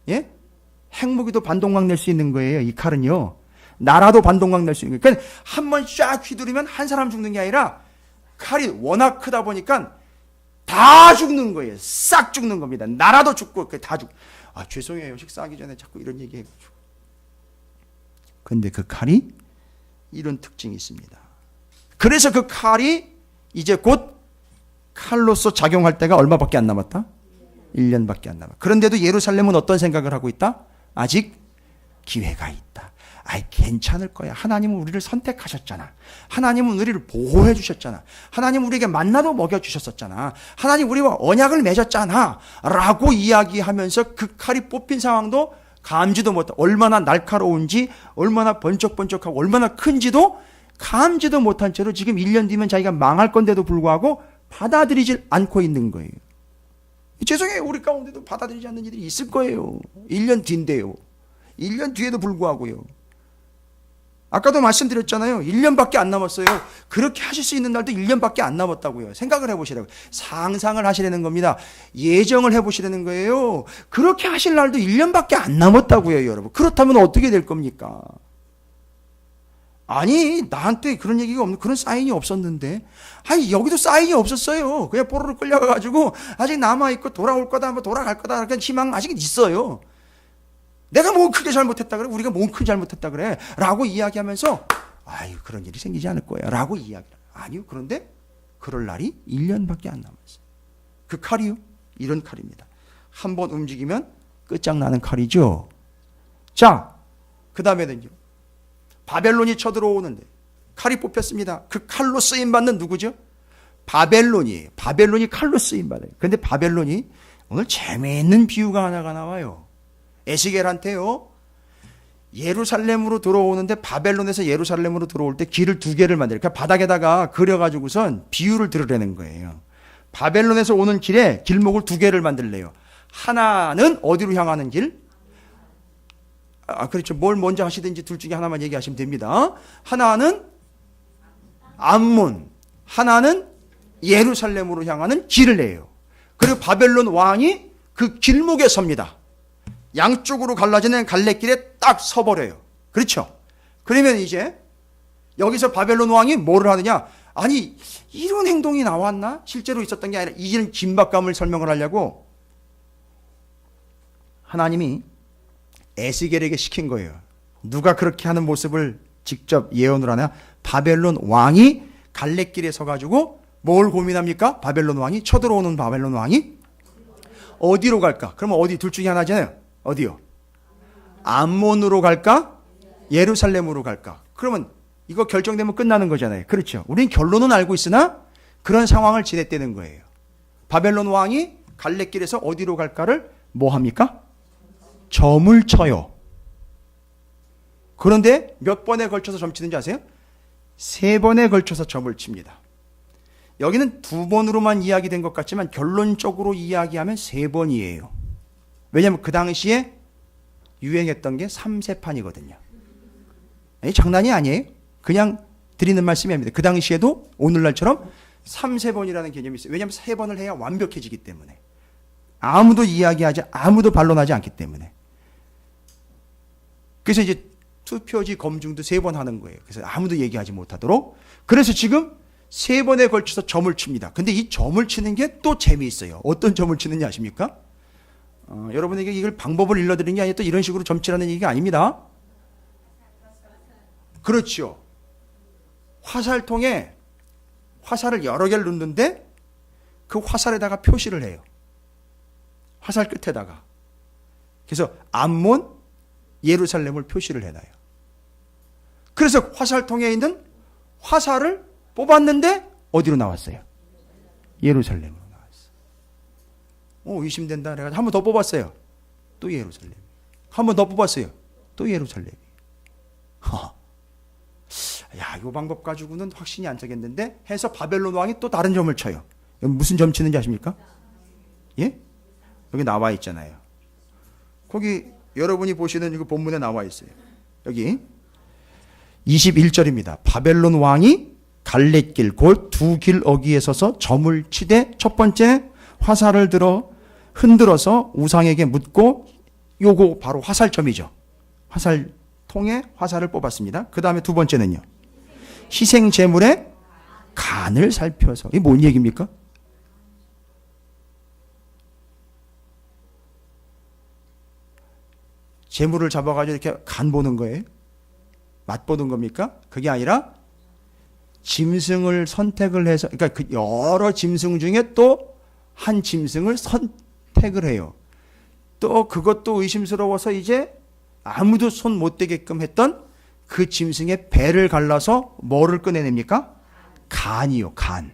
예? 핵무기도 반동강 낼 수 있는 거예요. 이 칼은요, 나라도 반동강 낼 수 있는 거예요. 그러니까 한 번 쫙 휘두르면 한 사람 죽는 게 아니라 칼이 워낙 크다 보니까 다 죽는 거예요. 싹 죽는 겁니다. 나라도 죽고 다 죽. 아, 죄송해요. 식사하기 전에 자꾸 이런 얘기 해가지고. 근데 그 칼이 이런 특징이 있습니다. 그래서 그 칼이 이제 곧 칼로서 작용할 때가 얼마밖에 안 남았다? 1년밖에 안 남았다. 그런데도 예루살렘은 어떤 생각을 하고 있다? 아직 기회가 있다. 아이, 괜찮을 거야. 하나님은 우리를 선택하셨잖아. 하나님은 우리를 보호해 주셨잖아. 하나님은 우리에게 만나도 먹여주셨었잖아. 하나님 우리와 언약을 맺었잖아 라고 이야기하면서 그 칼이 뽑힌 상황도 감지도 못하고, 얼마나 날카로운지, 얼마나 번쩍번쩍하고 얼마나 큰지도 감지도 못한 채로 지금 1년 뒤면 자기가 망할 건데도 불구하고 받아들이질 않고 있는 거예요. 죄송해요. 우리 가운데도 받아들이지 않는 이들이 있을 거예요. 1년 뒤인데요. 1년 뒤에도 불구하고요. 아까도 말씀드렸잖아요. 1년밖에 안 남았어요. 그렇게 하실 수 있는 날도 1년밖에 안 남았다고요. 생각을 해보시라고요. 상상을 하시라는 겁니다. 예정을 해보시라는 거예요. 그렇게 하실 날도 1년밖에 안 남았다고요, 여러분. 그렇다면 어떻게 될 겁니까? 아니, 나한테 그런 얘기가 없는, 그런 사인이 없었는데. 아니, 여기도 사인이 없었어요. 그냥 뽀로로 끌려가가지고 아직 남아있고 돌아올 거다, 한번 돌아갈 거다, 그냥 희망 아직 있어요. 내가 뭐 크게 잘못했다 그래? 우리가 뭐 크게 잘못했다 그래? 라고 이야기하면서, 아유, 그런 일이 생기지 않을 거야. 라고 이야기. 아니요. 그런데 그럴 날이 1년밖에 안 남았어요. 그 칼이요? 이런 칼입니다. 한번 움직이면 끝장나는 칼이죠. 자, 그 다음에는요, 바벨론이 쳐들어오는데 칼이 뽑혔습니다. 그 칼로 쓰임받는 누구죠? 바벨론이에요. 바벨론이 칼로 쓰임받아요. 그런데 바벨론이 오늘 재미있는 비유가 하나가 나와요. 에스겔한테요, 예루살렘으로 들어오는데, 바벨론에서 예루살렘으로 들어올 때 길을 두 개를 만들어요. 그러니까 바닥에다가 그려가지고선 비유를 들으라는 거예요. 바벨론에서 오는 길에 길목을 두 개를 만들래요. 하나는 어디로 향하는 길? 그렇죠. 뭘 먼저 하시든지 둘 중에 하나만 얘기하시면 됩니다. 하나는 암몬, 하나는 예루살렘으로 향하는 길을 내요. 그리고 바벨론 왕이 그 길목에 섭니다. 양쪽으로 갈라지는 갈래길에 딱 서버려요. 그렇죠? 그러면 이제 여기서 바벨론 왕이 뭐를 하느냐? 아니, 이런 행동이 나왔나? 실제로 있었던 게 아니라 이런 긴박감을 설명을 하려고 하나님이 에스겔에게 시킨 거예요. 누가 그렇게 하는 모습을 직접 예언을 하냐? 바벨론 왕이 갈래길에 서가지고 뭘 고민합니까? 바벨론 왕이, 쳐들어오는 바벨론 왕이 어디로 갈까? 그러면 어디, 둘 중에 하나잖아요. 어디요? 암몬으로 갈까? 예루살렘으로 갈까? 그러면 이거 결정되면 끝나는 거잖아요. 그렇죠? 우린 결론은 알고 있으나 그런 상황을 지냈다는 거예요. 바벨론 왕이 갈래길에서 어디로 갈까를 뭐 합니까? 점을 쳐요. 그런데 몇 번에 걸쳐서 점 치는지 아세요? 3번에 걸쳐서 점을 칩니다. 여기는 2번으로만 이야기된 것 같지만 결론적으로 이야기하면 3번이에요. 왜냐하면 그 당시에 유행했던 게 3세판이거든요. 아니, 장난이 아니에요. 그냥 드리는 말씀이 아닙니다. 그 당시에도 오늘날처럼 3세번이라는 개념이 있어요. 왜냐하면 3번을 해야 완벽해지기 때문에. 아무도 이야기하지, 아무도 반론하지 않기 때문에. 그래서 이제 투표지 검증도 3번 하는 거예요. 그래서 아무도 얘기하지 못하도록. 그래서 지금 3번에 걸쳐서 점을 칩니다. 근데 이 점을 치는 게 또 재미있어요. 어떤 점을 치는지 아십니까? 여러분에게 이걸 방법을 일러드리는 게 아니라 또 이런 식으로 점치라는 얘기가 아닙니다. 그렇죠. 화살통에 화살을 여러 개를 넣는데 그 화살에다가 표시를 해요. 화살 끝에다가. 그래서 암몬, 예루살렘을 표시를 해놔요. 그래서 화살통에 있는 화살을 뽑았는데 어디로 나왔어요? 예루살렘으로 나왔어요. 의심된다. 내가 한 번 더 뽑았어요. 또 예루살렘. 한 번 더 뽑았어요. 또 예루살렘. 야, 이 방법 가지고는 확신이 안 차겠는데 해서 바벨론 왕이 또 다른 점을 쳐요. 여기 무슨 점 치는지 아십니까? 예? 여기 나와 있잖아요. 거기 여러분이 보시는 이거 본문에 나와 있어요. 여기 21절입니다. 바벨론 왕이 갈렛길 곧 두 길 어귀에 서서 점을 치되 첫 번째 화살을 들어 흔들어서 우상에게 묻고, 요거 바로 화살점이죠. 화살통에 화살을 뽑았습니다. 그 다음에 두 번째는요, 희생 제물의 간을 살펴서. 이게 뭔 얘기입니까? 제물을 잡아가지고 이렇게 간 보는 거예요? 맛 보는 겁니까? 그게 아니라 짐승을 선택을 해서, 그러니까 그 여러 짐승 중에 또 한 짐승을 선택을 해요. 또 그것도 의심스러워서 이제 아무도 손 못 대게끔 했던 그 짐승의 배를 갈라서 뭐를 꺼내냅니까? 간이요, 간.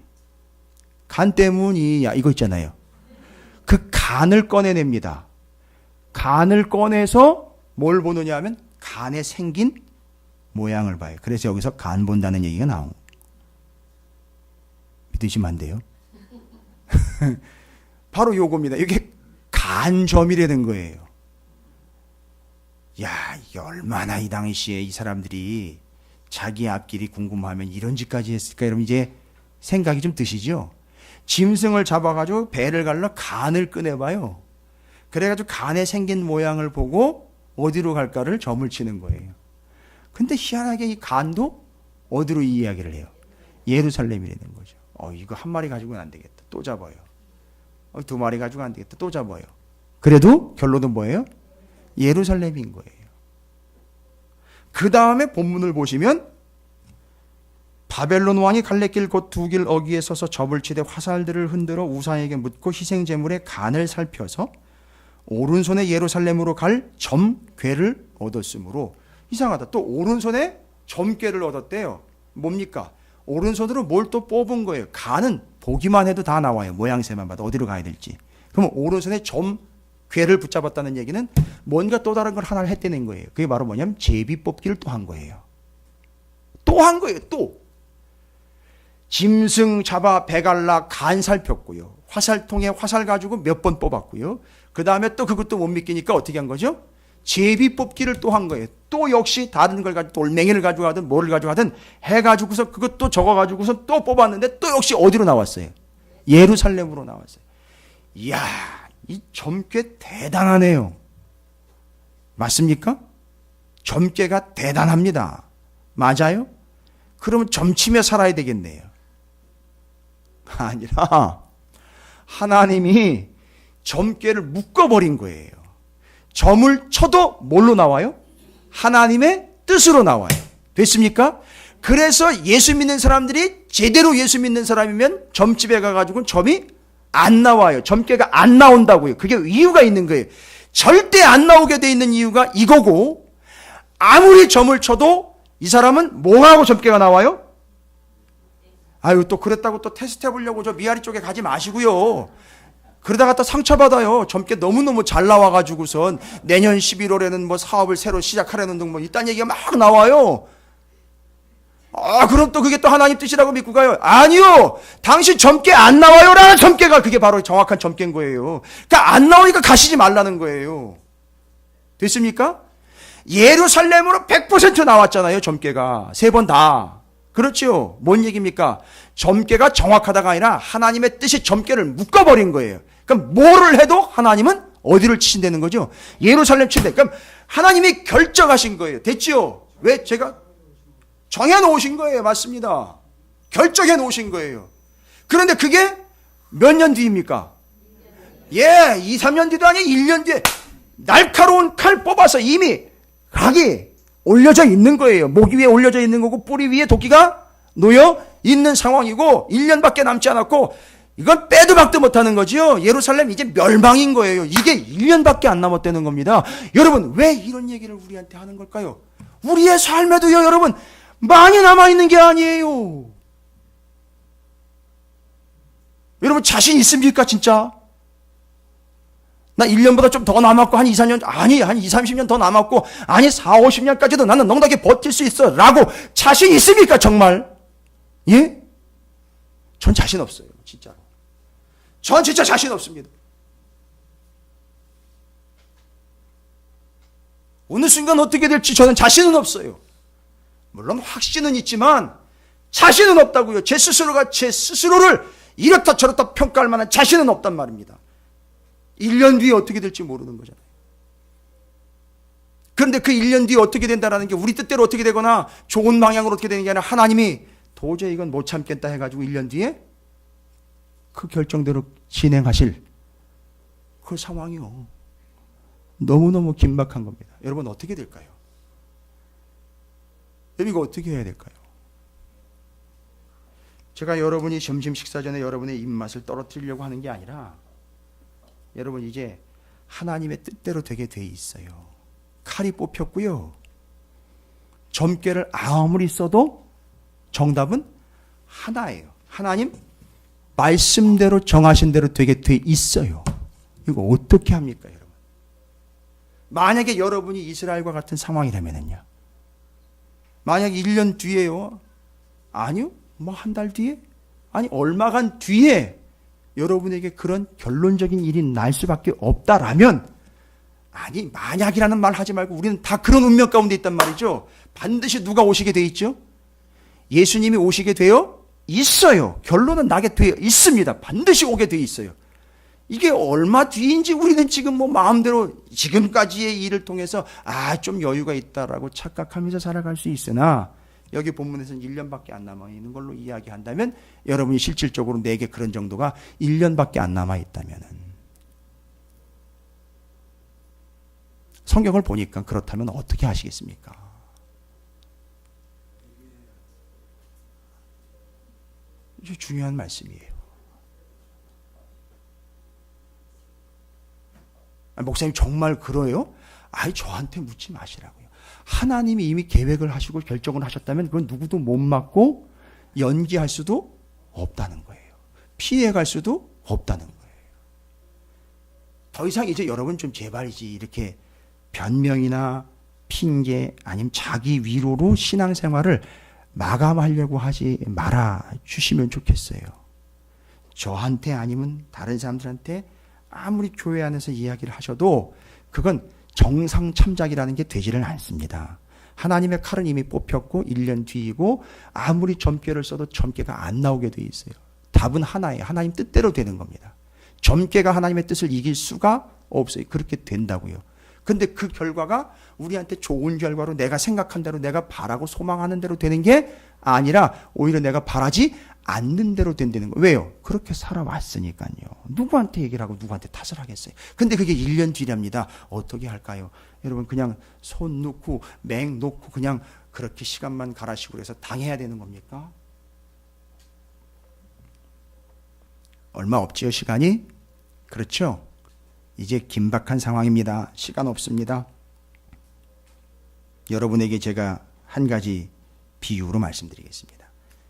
간 때문이야. 이거 있잖아요. 그 간을 꺼내냅니다. 간을 꺼내서 뭘 보느냐 하면 간에 생긴 모양을 봐요. 그래서 여기서 간 본다는 얘기가 나오고. 믿으시면 안 돼요. 바로 요겁니다. 이게 간점이라는 거예요. 야, 얼마나 이 당시에 이 사람들이 자기 앞길이 궁금하면 이런 짓까지 했을까? 여러분 이제 생각이 좀 드시죠? 짐승을 잡아가지고 배를 갈라 간을 꺼내봐요. 그래가지고 간에 생긴 모양을 보고 어디로 갈까를 점을 치는 거예요. 근데 희한하게 이 간도 어디로 이 이야기를 해요? 예루살렘이라는 거죠. 이거 한 마리 가지고는 안 되겠다. 또 잡아요. 두 마리 가지고 안 되겠다. 또 잡아요. 그래도 결론은 뭐예요? 예루살렘인 거예요. 그 다음에 본문을 보시면 바벨론 왕이 갈렛길 곧 두 길 어귀에 서서 접을 치되 화살들을 흔들어 우상에게 묻고 희생 제물의 간을 살펴서 오른손에 예루살렘으로 갈 점괘를 얻었으므로. 이상하다. 또 오른손에 점괘를 얻었대요. 뭡니까? 오른손으로 뭘 또 뽑은 거예요. 간은 보기만 해도 다 나와요. 모양새만 봐도 어디로 가야 될지. 그럼 오른손에 점괘를 붙잡았다는 얘기는 뭔가 또 다른 걸 하나를 했다는 거예요. 그게 바로 뭐냐면 제비 뽑기를 또 한 거예요. 또 한 거예요. 또. 짐승 잡아 배갈라 간 살폈고요. 화살통에 화살 가지고 몇 번 뽑았고요. 그 다음에 또 그것도 못 믿기니까 어떻게 한 거죠? 제비 뽑기를 또 한 거예요. 또 역시 다른 걸 가지고 돌멩이를 가지고 하든 뭐를 가지고 하든 해가지고서 그것도 적어가지고서 또 뽑았는데 또 역시 어디로 나왔어요? 예루살렘으로 나왔어요. 이야, 이 점괘 대단하네요. 맞습니까? 점괘가 대단합니다. 맞아요? 그러면 점치며 살아야 되겠네요. 아니라 하나님이 점괘를 묶어버린 거예요. 점을 쳐도 뭘로 나와요? 하나님의 뜻으로 나와요. 됐습니까? 그래서 예수 믿는 사람들이 제대로 예수 믿는 사람이면 점집에 가가지고는 점이 안 나와요. 점괘가 안 나온다고요. 그게 이유가 있는 거예요. 절대 안 나오게 돼 있는 이유가 이거고, 아무리 점을 쳐도 이 사람은 뭐하고 점괘가 나와요? 아유, 또 그랬다고 또 테스트 해보려고 저 미아리 쪽에 가지 마시고요. 그러다가 또 상처받아요. 점괘 너무너무 잘 나와가지고선 내년 11월에는 뭐 사업을 새로 시작하려는 등 뭐 이딴 얘기가 막 나와요. 그럼 또 그게 또 하나님 뜻이라고 믿고 가요? 아니요. 당신 점괘 안 나와요 라는 점괘가 그게 바로 정확한 점괘인 거예요. 그러니까 안 나오니까 가시지 말라는 거예요. 됐습니까? 예루살렘으로 100% 나왔잖아요. 점괘가. 3번 다. 그렇죠? 뭔 얘기입니까? 점괘가 정확하다가 아니라 하나님의 뜻이 점괘를 묶어버린 거예요. 그럼 뭐를 해도 하나님은 어디를 치신다는 거죠? 예루살렘 치신다. 그럼 하나님이 결정하신 거예요. 됐죠? 왜? 제가 정해놓으신 거예요. 맞습니다. 결정해 놓으신 거예요. 그런데 그게 몇 년 뒤입니까? 2, 3년 뒤도 아니에요. 1년 뒤에 날카로운 칼 뽑아서 이미 각이 올려져 있는 거예요. 목 위에 올려져 있는 거고 뿌리 위에 도끼가 놓여 있는 상황이고 1년밖에 남지 않았고 이건 빼도 박도 못하는 거지요. 예루살렘 이제 멸망인 거예요. 이게 1년밖에 안 남았다는 겁니다. 여러분 왜 이런 얘기를 우리한테 하는 걸까요? 우리의 삶에도요 여러분 많이 남아있는 게 아니에요. 여러분 자신 있습니까 진짜? 나 1년보다 좀 더 남았고 한 2, 3년 아니 한 2, 30년 더 남았고 아니 4, 50년까지도 나는 넉넉히 버틸 수 있어 라고 자신 있습니까 정말? 예? 전 자신 없어요 진짜로. 전 진짜 자신 없습니다. 어느 순간 어떻게 될지 저는 자신은 없어요. 물론 확신은 있지만 자신은 없다고요. 제 스스로가 제 스스로를 이렇다 저렇다 평가할 만한 자신은 없단 말입니다. 1년 뒤에 어떻게 될지 모르는 거잖아요. 그런데 그 1년 뒤에 어떻게 된다는 게 우리 뜻대로 어떻게 되거나 좋은 방향으로 어떻게 되는 게 아니라 하나님이 도저히 이건 못 참겠다 해가지고 1년 뒤에 그 결정대로 진행하실 그 상황이요. 너무너무 긴박한 겁니다. 여러분 어떻게 될까요? 여러분 이거 어떻게 해야 될까요? 제가 여러분이 점심 식사 전에 여러분의 입맛을 떨어뜨리려고 하는 게 아니라 여러분 이제 하나님의 뜻대로 되게 돼 있어요. 칼이 뽑혔고요. 점괘를 아무리 써도 정답은 하나예요. 하나님 말씀대로 정하신 대로 되게 돼 있어요. 이거 어떻게 합니까 여러분? 만약에 여러분이 이스라엘과 같은 상황이라면요. 만약에 1년 뒤에요. 아니요. 뭐 한 달 뒤에? 아니 얼마간 뒤에 여러분에게 그런 결론적인 일이 날 수밖에 없다라면 아니 만약이라는 말 하지 말고 우리는 다 그런 운명 가운데 있단 말이죠. 반드시 누가 오시게 돼 있죠? 예수님이 오시게 되어 있어요. 결론은 나게 되어 있습니다. 반드시 오게 되어 있어요. 이게 얼마 뒤인지 우리는 지금 뭐 마음대로 지금까지의 일을 통해서 좀 여유가 있다라고 착각하면서 살아갈 수 있으나 여기 본문에서는 1년밖에 안 남아있는 걸로 이야기한다면 여러분이 실질적으로 내게 그런 정도가 1년밖에 안 남아있다면 성경을 보니까 그렇다면 어떻게 하시겠습니까? 이게 중요한 말씀이에요. 목사님 정말 그래요? 저한테 묻지 마시라고요. 하나님이 이미 계획을 하시고 결정을 하셨다면 그건 누구도 못 막고 연기할 수도 없다는 거예요. 피해갈 수도 없다는 거예요. 더 이상 이제 여러분 좀 제발이지 이렇게 변명이나 핑계 아니면 자기 위로로 신앙생활을 마감하려고 하지 말아 주시면 좋겠어요. 저한테 아니면 다른 사람들한테 아무리 교회 안에서 이야기를 하셔도 그건 정상 참작이라는 게 되지를 않습니다. 하나님의 칼은 이미 뽑혔고 1년 뒤이고 아무리 점괘를 써도 점괘가 안 나오게 돼 있어요. 답은 하나예요. 하나님 뜻대로 되는 겁니다. 점괘가 하나님의 뜻을 이길 수가 없어요. 그렇게 된다고요. 근데 그 결과가 우리한테 좋은 결과로 내가 생각한 대로 내가 바라고 소망하는 대로 되는 게 아니라 오히려 내가 바라지 않는 대로 된다는 거예요. 왜요? 그렇게 살아왔으니까요. 누구한테 얘기를 하고 누구한테 탓을 하겠어요. 근데 그게 1년 뒤랍니다. 어떻게 할까요? 여러분 그냥 손 놓고 맹 놓고 그냥 그렇게 시간만 가라시고 그래서 당해야 되는 겁니까? 얼마 없지요 시간이? 그렇죠? 이제 긴박한 상황입니다. 시간 없습니다. 여러분에게 제가 한 가지 비유로 말씀드리겠습니다.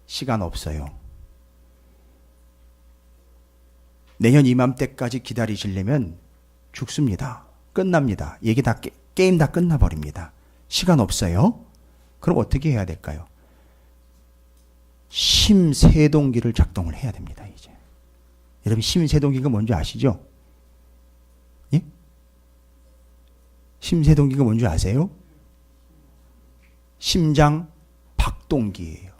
시간 없어요. 내년 이맘때까지 기다리시려면 죽습니다. 끝납니다. 얘기 다 게임 다 끝나버립니다. 시간 없어요. 그럼 어떻게 해야 될까요? 심세동기를 작동을 해야 됩니다. 이제 여러분 심세동기가 뭔지 아시죠? 예? 심세동기가 뭔지 아세요? 심장 박동기예요.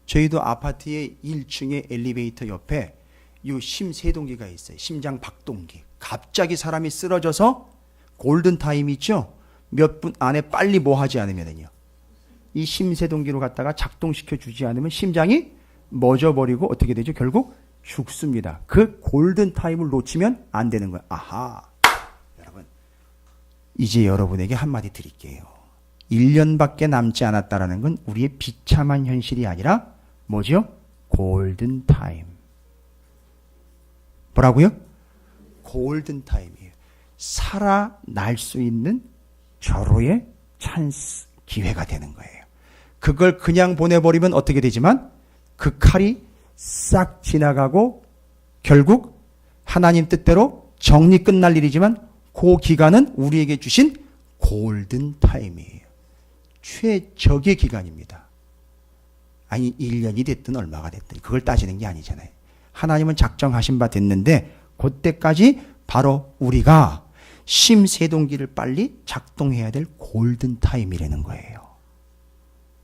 저희도 아파트의 1층에 엘리베이터 옆에 이 심세동기가 있어요. 심장 박동기. 갑자기 사람이 쓰러져서 골든타임 있죠? 몇 분 안에 빨리 뭐 하지 않으면요. 이 심세동기로 갖다가 작동시켜 주지 않으면 심장이 멎어버리고 어떻게 되죠? 결국 죽습니다. 그 골든타임을 놓치면 안 되는 거예요. 아하. 여러분, 이제 여러분에게 한마디 드릴게요. 1년밖에 남지 않았다라는 건 우리의 비참한 현실이 아니라 뭐죠? 골든타임. 뭐라고요? 골든타임이에요. 살아날 수 있는 절호의 찬스, 기회가 되는 거예요. 그걸 그냥 보내버리면 어떻게 되지만 그 칼이 싹 지나가고 결국 하나님 뜻대로 정리 끝날 일이지만 그 기간은 우리에게 주신 골든타임이에요. 최적의 기간입니다. 아니 1년이 됐든 얼마가 됐든 그걸 따지는 게 아니잖아요. 하나님은 작정하신 바 됐는데 그때까지 바로 우리가 심세동기를 빨리 작동해야 될 골든타임이라는 거예요.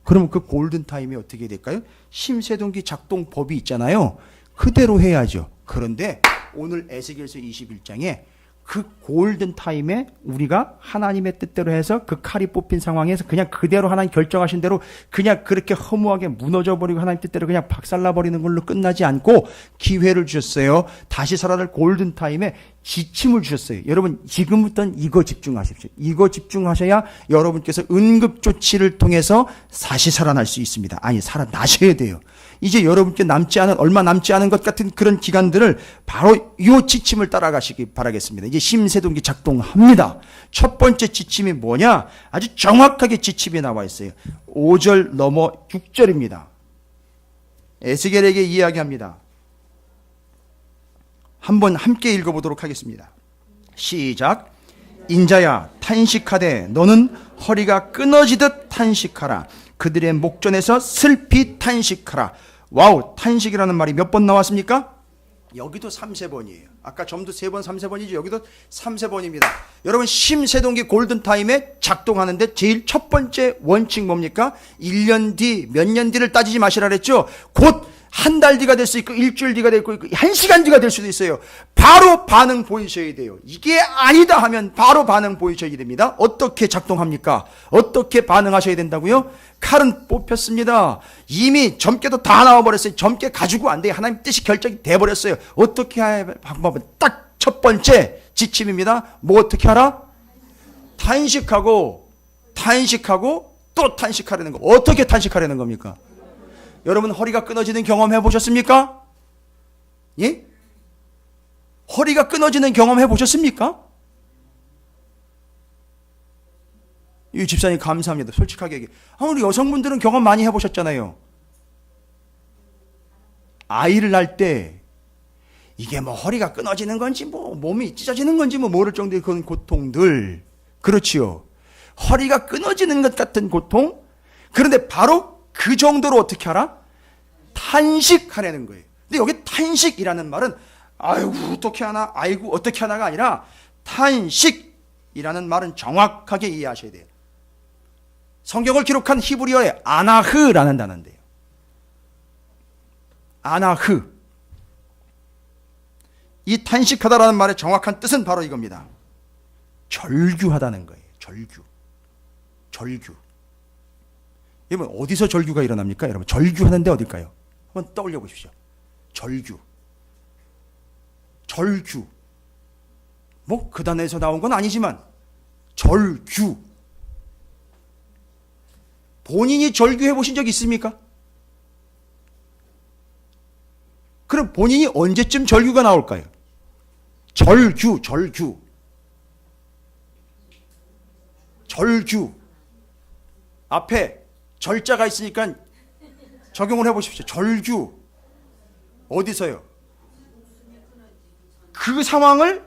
그럼 그 골든타임이 어떻게 될까요? 심세동기 작동법이 있잖아요. 그대로 해야죠. 그런데 오늘 에스겔서 21장에 그 골든타임에 우리가 하나님의 뜻대로 해서 그 칼이 뽑힌 상황에서 그냥 그대로 하나님 결정하신 대로 그냥 그렇게 허무하게 무너져버리고 하나님 뜻대로 그냥 박살나버리는 걸로 끝나지 않고 기회를 주셨어요. 다시 살아날 골든타임에 지침을 주셨어요. 여러분 지금부터는 이거 집중하십시오. 이거 집중하셔야 여러분께서 응급조치를 통해서 다시 살아날 수 있습니다. 아니 살아나셔야 돼요. 이제 여러분께 얼마 남지 않은 것 같은 그런 기간들을 바로 이 지침을 따라가시기 바라겠습니다. 이제 심세동기 작동합니다. 첫 번째 지침이 뭐냐? 아주 정확하게 지침이 나와 있어요. 5절 넘어 6절입니다. 에스겔에게 이야기합니다. 한번 함께 읽어보도록 하겠습니다. 시작. 인자야 탄식하되 너는 허리가 끊어지듯 탄식하라. 그들의 목전에서 슬피 탄식하라. 와우, 탄식이라는 말이 몇 번 나왔습니까? 여기도 3세번이에요. 아까 전부 3번, 3세번이죠. 여기도 3세번입니다. 여러분 심세동기 골든타임에 작동하는데 제일 첫 번째 원칙 뭡니까? 1년 뒤, 몇 년 뒤를 따지지 마시라 그랬죠. 곧 한 달 뒤가 될 수 있고 일주일 뒤가 될 수 있고 1시간 뒤가 될 수도 있어요. 바로 반응 보이셔야 돼요. 이게 아니다 하면 바로 반응 보이셔야 됩니다. 어떻게 작동합니까? 어떻게 반응하셔야 된다고요? 칼은 뽑혔습니다. 이미 점괘도 다 나와버렸어요. 점괘 가지고 안 돼요. 하나님 뜻이 결정이 돼버렸어요. 어떻게 할 방법은 딱 첫 번째 지침입니다. 뭐 어떻게 하라? 탄식하고 또 탄식하려는 거. 어떻게 탄식하려는 겁니까? 여러분 허리가 끊어지는 경험 해보셨습니까? 예? 허리가 끊어지는 경험 해보셨습니까? 이 집사님 감사합니다. 솔직하게 얘기해. 우리 여성분들은 경험 많이 해보셨잖아요. 아이를 낳을 때 이게 뭐 허리가 끊어지는 건지 뭐 몸이 찢어지는 건지 뭐 모를 정도의 그런 고통들. 그렇지요. 허리가 끊어지는 것 같은 고통. 그런데 바로 그 정도로 어떻게 하라? 탄식하라는 거예요. 근데 여기 탄식이라는 말은 아이고 어떻게 하나 아이고 어떻게 하나가 아니라 탄식이라는 말은 정확하게 이해하셔야 돼요. 성경을 기록한 히브리어의 아나흐라는 단어인데요. 아나흐. 이 탄식하다라는 말의 정확한 뜻은 바로 이겁니다. 절규하다는 거예요. 절규. 여러분 어디서 절규가 일어납니까? 여러분 절규하는데 어딜까요? 한번 떠올려 보십시오. 절규. 뭐 그 단어에서 나온 건 아니지만 절규. 본인이 절규해 보신 적 있습니까? 그럼 본인이 언제쯤 절규가 나올까요? 절규. 앞에 절자가 있으니까 적용을 해보십시오. 절규. 어디서요? 그 상황을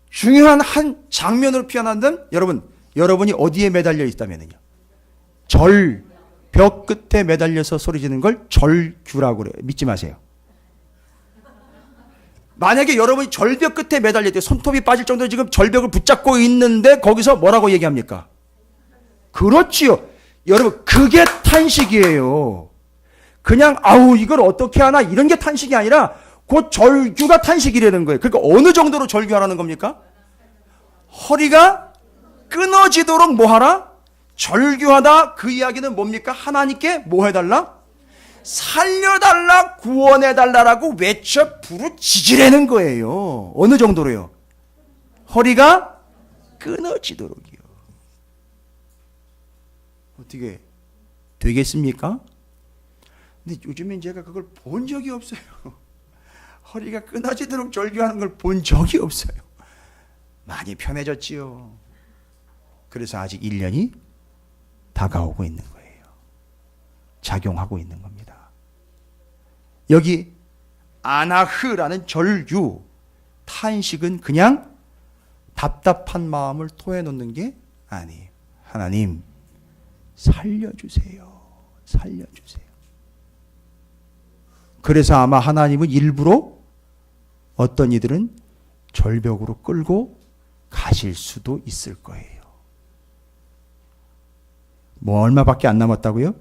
중요한 한 장면으로 표현한다면 여러분이 어디에 매달려 있다면요? 벽 끝에 매달려서 소리 지르는 걸 절규라고 그래요. 믿지 마세요. 만약에 여러분이 절벽 끝에 매달려 있대요. 손톱이 빠질 정도로 지금 절벽을 붙잡고 있는데 거기서 뭐라고 얘기합니까? 그렇지요. 여러분 그게 탄식이에요. 그냥 이걸 어떻게 하나 이런 게 탄식이 아니라 그 절규가 탄식이라는 거예요. 그러니까 어느 정도로 절규하라는 겁니까? 허리가 끊어지도록 뭐 하라? 절규하다. 그 이야기는 뭡니까? 하나님께 뭐 해달라? 살려달라, 구원해달라라고 외쳐 부르짖으라는 거예요. 어느 정도로요? 허리가 끊어지도록이요. 어떻게 되겠습니까? 근데 요즘엔 제가 그걸 본 적이 없어요. 허리가 끊어지도록 절규하는 걸 본 적이 없어요. 많이 편해졌지요. 그래서 아직 1년이 다가오고 있는 거예요. 작용하고 있는 겁니다. 여기 아나흐라는 절규, 탄식은 그냥 답답한 마음을 토해놓는 게 아니에요. 하나님 살려주세요. 살려주세요. 그래서 아마 하나님은 일부러 어떤 이들은 절벽으로 끌고 가실 수도 있을 거예요. 뭐 얼마밖에 안 남았다고요?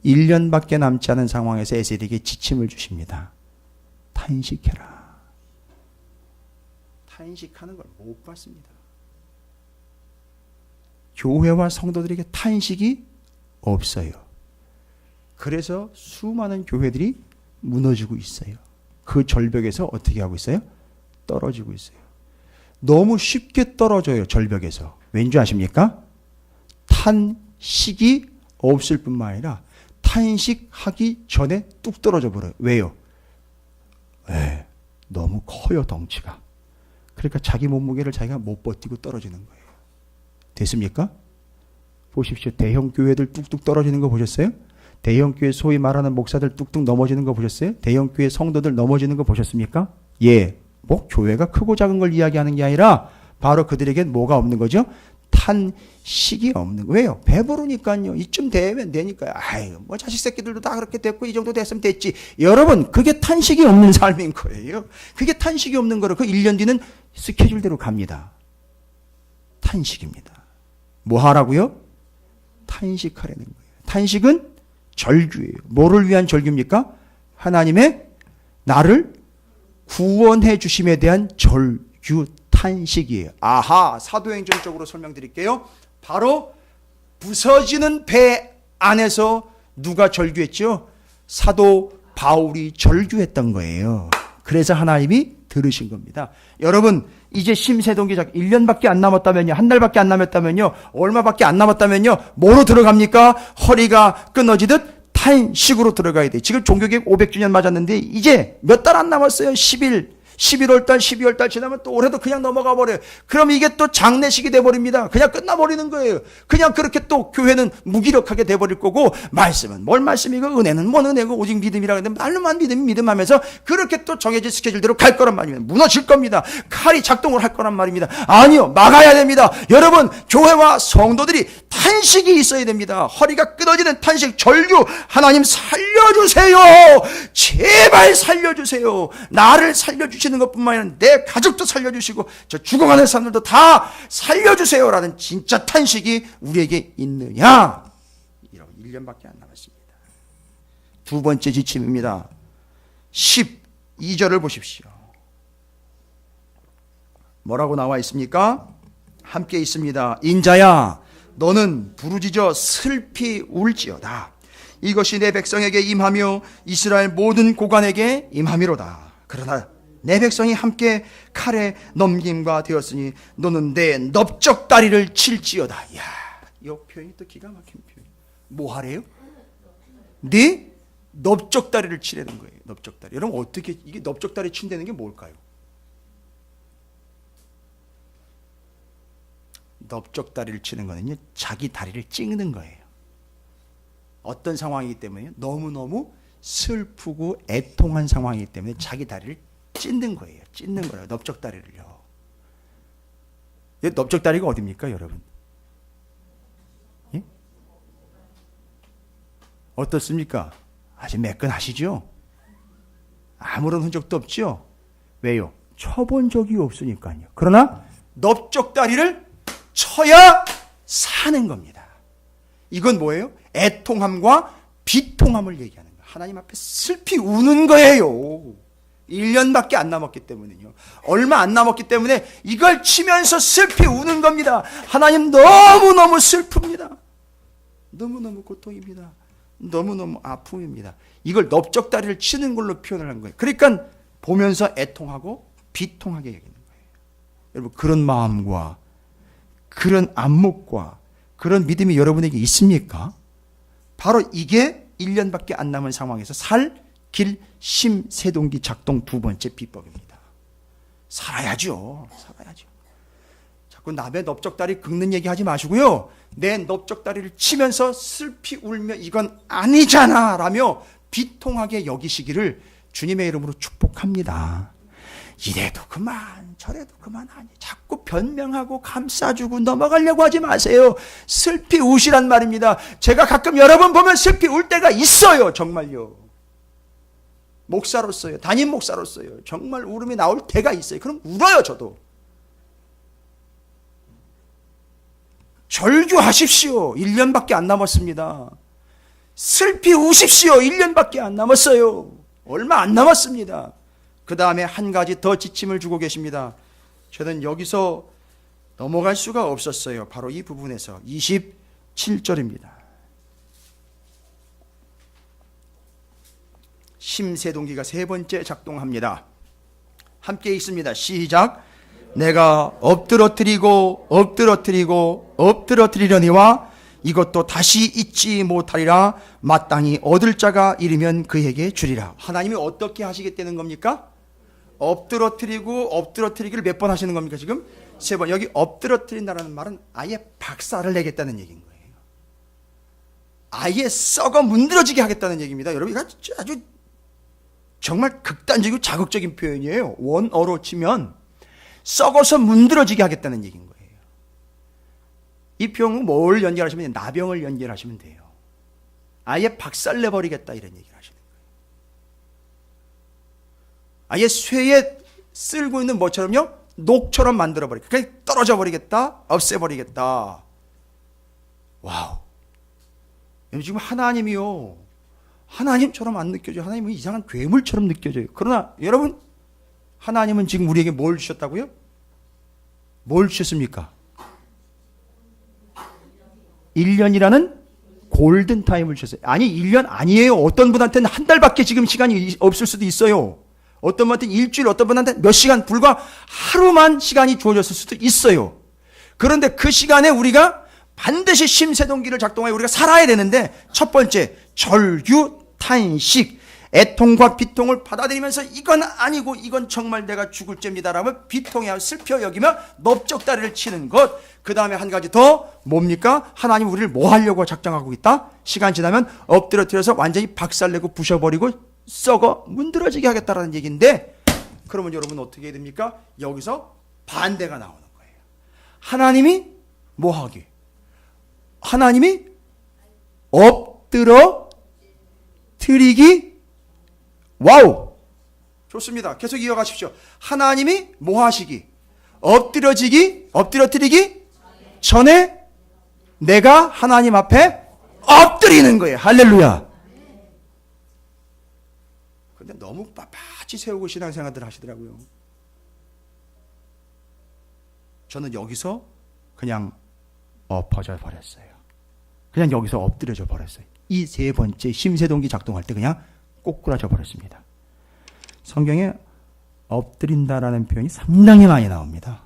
1년밖에 남지 않은 상황에서 에셀에게 지침을 주십니다. 탄식해라. 탄식하는 걸 못 봤습니다. 교회와 성도들에게 탄식이 없어요. 그래서 수많은 교회들이 무너지고 있어요. 그 절벽에서 어떻게 하고 있어요? 떨어지고 있어요. 너무 쉽게 떨어져요. 절벽에서. 왠지 아십니까? 탄식이 없을 뿐만 아니라 탄식하기 전에 뚝 떨어져 버려요. 왜요? 네, 너무 커요, 덩치가. 그러니까 자기 몸무게를 자기가 못 버티고 떨어지는 거예요. 됐습니까? 보십시오. 대형 교회들 뚝뚝 떨어지는 거 보셨어요? 대형 교회 소위 말하는 목사들 뚝뚝 넘어지는 거 보셨어요? 대형 교회 성도들 넘어지는 거 보셨습니까? 예. 뭐 교회가 크고 작은 걸 이야기하는 게 아니라 바로 그들에겐 뭐가 없는 거죠? 탄식이 없는 거예요. 왜요? 배부르니까요. 이쯤 되면 되니까요. 아유, 뭐 자식 새끼들도 다 그렇게 됐고 이 정도 됐으면 됐지. 여러분, 그게 탄식이 없는 삶인 거예요. 그게 탄식이 없는 거로 그 1년 뒤는 스케줄대로 갑니다. 탄식입니다. 뭐 하라고요? 탄식하라는 거예요. 탄식은 절규예요. 뭐를 위한 절규입니까? 하나님의 나를 구원해 주심에 대한 절규 탄식이에요. 아하, 사도행전 쪽으로 설명드릴게요. 바로 부서지는 배 안에서 누가 절규했죠? 사도 바울이 절규했던 거예요. 그래서 하나님이 들으신 겁니다. 여러분, 이제 심세동기작 1년밖에 안 남았다면요, 한 달밖에 안 남았다면요, 얼마밖에 안 남았다면요, 뭐로 들어갑니까? 허리가 끊어지듯 탄식으로 들어가야 돼. 지금 종교개혁 500주년 맞았는데 이제 몇 달 안 남았어요. 11월 달, 12월 달 지나면 또 올해도 그냥 넘어가 버려요. 그럼 이게 또 장례식이 돼버립니다. 그냥 끝나버리는 거예요. 그냥 그렇게 또 교회는 무기력하게 돼버릴 거고, 말씀은 뭘 말씀이고 은혜는 뭔 은혜고 오직 믿음이라 근데 말로만 믿음 하면서 그렇게 또 정해진 스케줄대로 갈 거란 말입니다. 무너질 겁니다. 칼이 작동을 할 거란 말입니다. 아니요, 막아야 됩니다. 여러분, 교회와 성도들이 탄식이 있어야 됩니다. 허리가 끊어지는 탄식, 절규. 하나님 살려주세요. 제발 살려주세요. 나를 살려주시는 것뿐만 아니라 내 가족도 살려주시고 저 죽어가는 사람들도 다 살려주세요라는 진짜 탄식이 우리에게 있느냐? 1년밖에 안 남았습니다. 두 번째 지침입니다. 12절을 보십시오. 뭐라고 나와 있습니까? 함께 있습니다. 인자야, 너는 부르짖어 슬피 울지어다. 이것이 내 백성에게 임하며 이스라엘 모든 고관에게 임함이로다. 그러나 내 백성이 함께 칼에 넘김과 되었으니 너는 내 넓적다리를 칠지어다. 이야, 이 표현이 또 기가 막힌 표현. 뭐 하래요? 네 넓적다리를 치라는 거예요. 넓적다리. 여러분, 어떻게 이게 넓적다리 친다는 게 뭘까요? 넓적다리를 치는 거는요, 자기 다리를 찍는 거예요. 어떤 상황이기 때문에 너무너무 슬프고 애통한 상황이기 때문에 자기 다리를 찢는 거예요. 찢는 거예요. 넓적다리를요. 넓적다리가 어디입니까, 여러분? 예? 어떻습니까? 아주 매끈하시죠? 아무런 흔적도 없죠? 왜요? 쳐본 적이 없으니까요. 그러나 넓적다리를 쳐야 사는 겁니다. 이건 뭐예요? 애통함과 비통함을 얘기하는 거예요. 하나님 앞에 슬피 우는 거예요. 1년밖에 안 남았기 때문에요. 얼마 안 남았기 때문에 이걸 치면서 슬피 우는 겁니다. 하나님 너무너무 슬픕니다. 너무너무 고통입니다. 너무너무 아픔입니다. 이걸 넓적다리를 치는 걸로 표현을 한 거예요. 그러니까 보면서 애통하고 비통하게 얘기하는 거예요. 여러분, 그런 마음과 그런 안목과 그런 믿음이 여러분에게 있습니까? 바로 이게 1년밖에 안 남은 상황에서 살, 길, 심, 세동기 작동 두 번째 비법입니다. 살아야죠. 자꾸 남의 넓적다리 긁는 얘기 하지 마시고요. 내 넓적다리를 치면서 슬피 울며 이건 아니잖아 라며 비통하게 여기시기를 주님의 이름으로 축복합니다. 이래도 그만 저래도 그만 아니 자꾸 변명하고 감싸주고 넘어가려고 하지 마세요. 슬피 우시란 말입니다. 제가 가끔 여러분 보면 슬피 울 때가 있어요. 정말요. 목사로서요. 담임 목사로서요. 정말 울음이 나올 때가 있어요. 그럼 울어요. 저도. 절규하십시오. 1년밖에 안 남았습니다. 슬피 우십시오. 1년밖에 안 남았어요. 얼마 안 남았습니다. 그 다음에 한 가지 더 지침을 주고 계십니다. 저는 여기서 넘어갈 수가 없었어요. 바로 이 부분에서 27절입니다. 심세동기가 세 번째 작동합니다. 함께 읽습니다. 시작. 내가 엎드러뜨리려니와 이것도 다시 잊지 못하리라. 마땅히 얻을 자가 이르면 그에게 주리라. 하나님이 어떻게 하시겠다는 겁니까? 엎드러뜨리기를 몇 번 하시는 겁니까? 지금 세 번. 여기 엎드러뜨린다는 말은 아예 박살을 내겠다는 얘기인 거예요. 아예 썩어 문드러지게 하겠다는 얘기입니다. 여러분 이거 아주 정말 극단적이고 자극적인 표현이에요. 원어로 치면 썩어서 문드러지게 하겠다는 얘기인 거예요. 이 표현은 뭘 연결하시면 돼요? 나병을 연결하시면 돼요. 아예 박살내버리겠다 이런 얘기를 하시는 거예요. 아예 쇠에 쓸고 있는 뭐처럼요? 녹처럼 만들어버리겠다. 그냥 떨어져 버리겠다. 없애버리겠다. 와우. 지금 하나님이요. 하나님처럼 안 느껴져요. 하나님은 이상한 괴물처럼 느껴져요. 그러나 여러분 하나님은 지금 우리에게 뭘 주셨다고요? 뭘 주셨습니까? 1년이라는 골든타임을 주셨어요. 아니 1년 아니에요. 어떤 분한테는 한 달밖에 지금 시간이 없을 수도 있어요. 어떤 분한테는 일주일, 어떤 분한테 몇 시간, 불과 하루만 시간이 주어졌을 수도 있어요. 그런데 그 시간에 우리가 반드시 심세동기를 작동하여 우리가 살아야 되는데 첫 번째 절규, 탄식, 애통과 비통을 받아들이면서 이건 아니고 이건 정말 내가 죽을 죄입니다라며 비통해하며 슬퍼 여기며 넓적다리를 치는 것. 그 다음에 한 가지 더 뭡니까? 하나님 우리를 뭐 하려고 작정하고 있다? 시간 지나면 엎드려뜨려서 완전히 박살내고 부셔버리고 썩어 문드러지게 하겠다라는 얘기인데, 그러면 여러분 어떻게 해야 됩니까? 여기서 반대가 나오는 거예요. 하나님이 뭐 하기? 하나님이 엎드러뜨리기. 와우, 좋습니다. 계속 이어가십시오. 하나님이 뭐 하시기? 엎드러뜨리기 전에 내가 하나님 앞에 엎드리는 거예요. 할렐루야. 근데 너무 빳빳이 세우고 신앙생활들 하시더라고요. 저는 여기서 그냥 엎어져 버렸어요. 그냥 여기서 엎드려져 버렸어요. 이 세 번째 심세동기 작동할 때 그냥 꼬꾸라져 버렸습니다. 성경에 엎드린다라는 표현이 상당히 많이 나옵니다.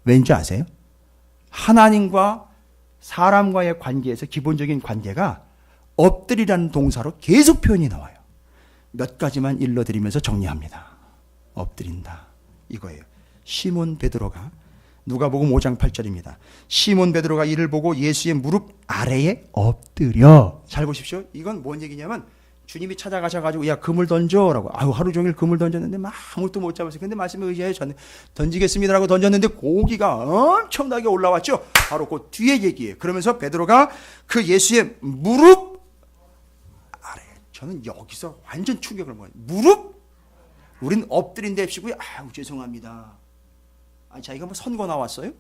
왠지 아세요? 하나님과 사람과의 관계에서 기본적인 관계가 엎드리라는 동사로 계속 표현이 나와요. 몇 가지만 일러드리면서 정리합니다. 엎드린다 이거예요. 시몬 베드로가, 누가복음 5장 8절입니다. 시몬 베드로가 이를 보고 예수의 무릎 아래에 엎드려. 잘 보십시오. 이건 뭔 얘기냐면 주님이 찾아가셔가지고 야 그물 던져라고. 아유 하루 종일 그물 던졌는데 막 아무것도 못 잡았어요. 근데 말씀에 의지하여 저는 던지겠습니다라고 던졌는데 고기가 엄청나게 올라왔죠. 바로 그 뒤에 얘기예요. 그러면서 베드로가 그 예수의 무릎 아래. 저는 여기서 완전 충격을 먹어요. 무릎? 우린 엎드린 데 입시고요. 아유 죄송합니다. 아니 자기가 뭐 선거 나왔어요?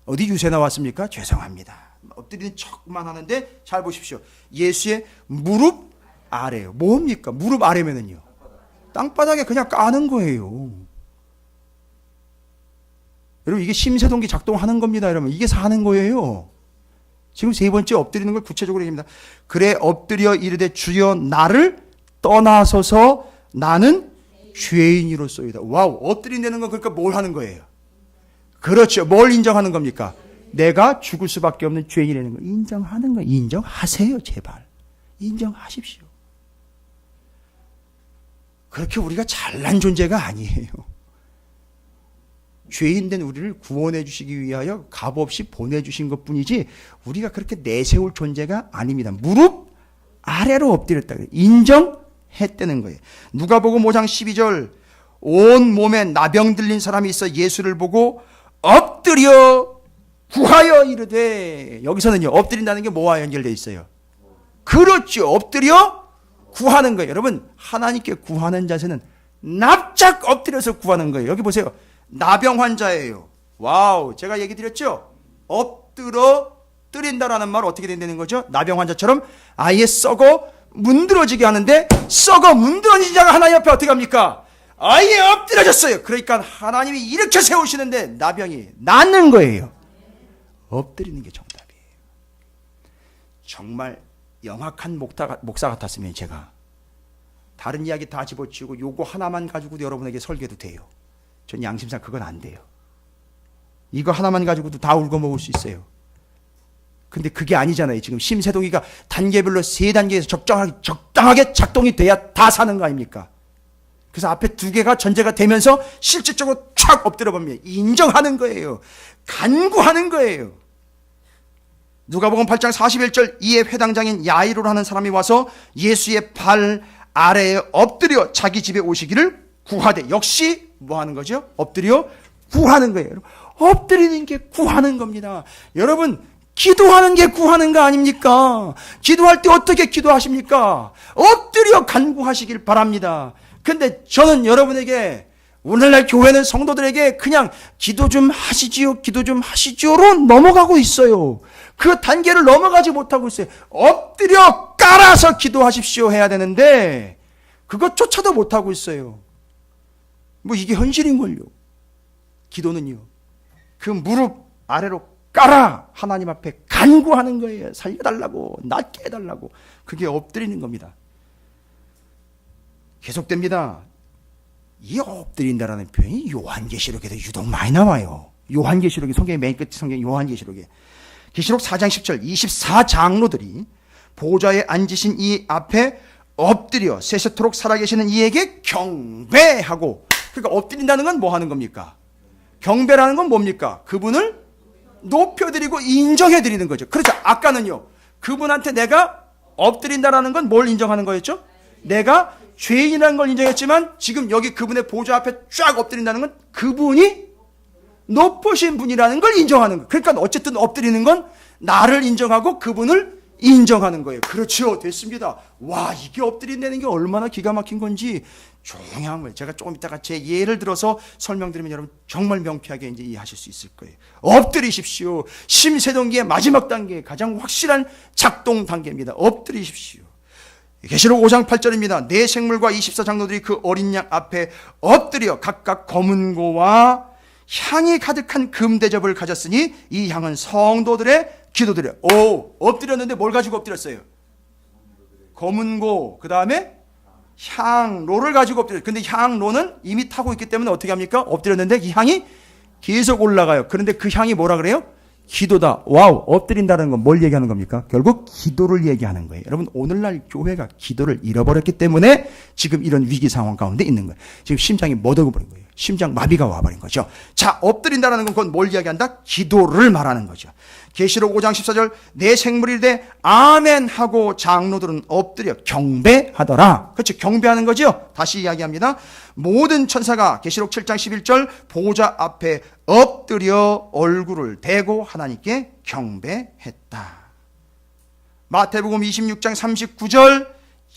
어디 유세 나왔습니까? 죄송합니다. 엎드리는 척만 하는데 잘 보십시오. 예수의 무릎 아래요. 뭡니까? 무릎 아래면은요. 땅바닥에 그냥 까는 거예요. 여러분 이게 심세동기 작동하는 겁니다. 여러분 이게 사는 거예요. 지금 세 번째 엎드리는 걸 구체적으로 얘기합니다. 그래 엎드려 이르되 주여 나를 떠나소서 나는 죄인이로소이다. 와우, 엎드린다는 건 그러니까 뭘 하는 거예요? 그렇죠. 뭘 인정하는 겁니까? 내가 죽을 수밖에 없는 죄인이라는 거 인정하는 거. 인정하세요, 제발. 인정하십시오. 그렇게 우리가 잘난 존재가 아니에요. 죄인된 우리를 구원해 주시기 위하여 값없이 보내주신 것뿐이지 우리가 그렇게 내세울 존재가 아닙니다. 무릎 아래로 엎드렸다. 인정했다는 거예요. 누가복음 5장 12절 온 몸에 나병 들린 사람이 있어 예수를 보고 엎드려 구하여 이르되, 여기서는요 엎드린다는 게 뭐와 연결되어 있어요? 그렇죠. 엎드려 구하는 거예요. 여러분, 하나님께 구하는 자세는 납작 엎드려서 구하는 거예요. 여기 보세요. 나병 환자예요. 와우, 제가 얘기 드렸죠? 엎드려 뜨린다라는 말 어떻게 된다는 거죠? 나병 환자처럼 아예 썩어 문드러지게 하는데, 썩어 문드러진 자가 하나님 앞에 어떻게 합니까? 아예 엎드려졌어요. 그러니까 하나님이 일으켜 세우시는데 나병이 낫는 거예요. 엎드리는 게 정답이에요. 정말 영악한 목사 같았으면 제가 다른 이야기 다 집어치우고 요거 하나만 가지고도 여러분에게 설교도 돼요. 전 양심상 그건 안 돼요. 이거 하나만 가지고도 다 울고 먹을 수 있어요. 근데 그게 아니잖아요. 지금 심세동이가 단계별로 3단계에서 적당하게 작동이 돼야 다 사는 거 아닙니까? 그래서 앞에 2개가 전제가 되면서 실질적으로 촥 엎드려 봅니다. 인정하는 거예요. 간구하는 거예요. 누가복음 8장 41절 이에 회당장인 야이로라는 사람이 와서 예수의 발 아래에 엎드려 자기 집에 오시기를 구하되, 역시 뭐 하는 거죠? 엎드려 구하는 거예요. 엎드리는 게 구하는 겁니다. 여러분, 기도하는 게 구하는 거 아닙니까? 기도할 때 어떻게 기도하십니까? 엎드려 간구하시길 바랍니다. 근데 저는 여러분에게, 오늘날 교회는 성도들에게 그냥 기도 좀 하시지요, 기도 좀 하시지요로 넘어가고 있어요. 그 단계를 넘어가지 못하고 있어요. 엎드려 깔아서 기도하십시오 해야 되는데 그것조차도 못하고 있어요. 뭐 이게 현실인걸요. 기도는요, 그 무릎 아래로 깔아 하나님 앞에 간구하는 거예요. 살려달라고, 낫게 해달라고. 그게 엎드리는 겁니다. 계속됩니다. 이 엎드린다라는 표현이 요한계시록에도 유독 많이 나와요. 요한계시록이 성경의 맨 끝 성경 요한계시록에 계시록 4장 10절 24장로들이 보좌에 앉으신 이 앞에 엎드려 세세토록 살아계시는 이에게 경배하고, 그러니까 엎드린다는 건 뭐 하는 겁니까? 경배라는 건 뭡니까? 그분을 높여드리고 인정해드리는 거죠. 그렇죠. 아까는요, 그분한테 내가 엎드린다라는 건 뭘 인정하는 거였죠? 내가 죄인이라는 걸 인정했지만 지금 여기 그분의 보좌 앞에 쫙 엎드린다는 건 그분이 높으신 분이라는 걸 인정하는 거예요. 그러니까 어쨌든 엎드리는 건 나를 인정하고 그분을 인정하는 거예요. 그렇죠. 됐습니다. 와, 이게 엎드린다는 게 얼마나 기가 막힌 건지 중요한 거예요. 제가 조금 이따가 제 예를 들어서 설명드리면 여러분 정말 명쾌하게 이제 이해하실 수 있을 거예요. 엎드리십시오. 심세동기의 마지막 단계, 가장 확실한 작동 단계입니다. 엎드리십시오. 계시록 5장 8절입니다. 네 생물과 24장로들이 그 어린 양 앞에 엎드려 각각 검은 고와 향이 가득한 금대접을 가졌으니 이 향은 성도들의 기도드려. 엎드렸는데 뭘 가지고 엎드렸어요? 검은 고, 그 다음에 향로를 가지고 엎드렸어요. 근데 향로는 이미 타고 있기 때문에 어떻게 합니까? 엎드렸는데 이 향이 계속 올라가요. 그런데 그 향이 뭐라 그래요? 기도다. 와우, 엎드린다는 건 뭘 얘기하는 겁니까? 결국 기도를 얘기하는 거예요. 여러분, 오늘날 교회가 기도를 잃어버렸기 때문에 지금 이런 위기 상황 가운데 있는 거예요. 지금 심장이 멎어버린 거예요. 심장 마비가 와버린 거죠. 자, 엎드린다는 건 그건 뭘 이야기한다? 기도를 말하는 거죠. 계시록 5장 14절 내 생물이 되 아멘 하고 장로들은 엎드려 경배하더라. 그렇죠. 경배하는 거죠. 다시 이야기합니다. 모든 천사가 계시록 7장 11절 보좌 앞에 엎드려 얼굴을 대고 하나님께 경배했다. 마태복음 26장 39절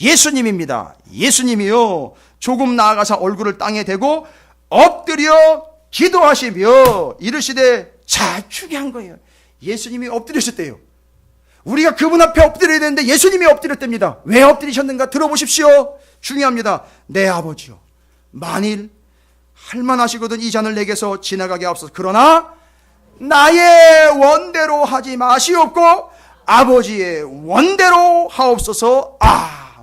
예수님입니다. 예수님이요 조금 나아가서 얼굴을 땅에 대고 엎드려 기도하시며 이르시되, 자, 중요한 거예요. 예수님이 엎드리셨대요. 우리가 그분 앞에 엎드려야 되는데 예수님이 엎드렸답니다. 왜 엎드리셨는가 들어보십시오. 중요합니다. 내 아버지요, 만일 할만하시거든 이 잔을 내게서 지나가게 하옵소서. 그러나 나의 원대로 하지 마시옵고 아버지의 원대로 하옵소서.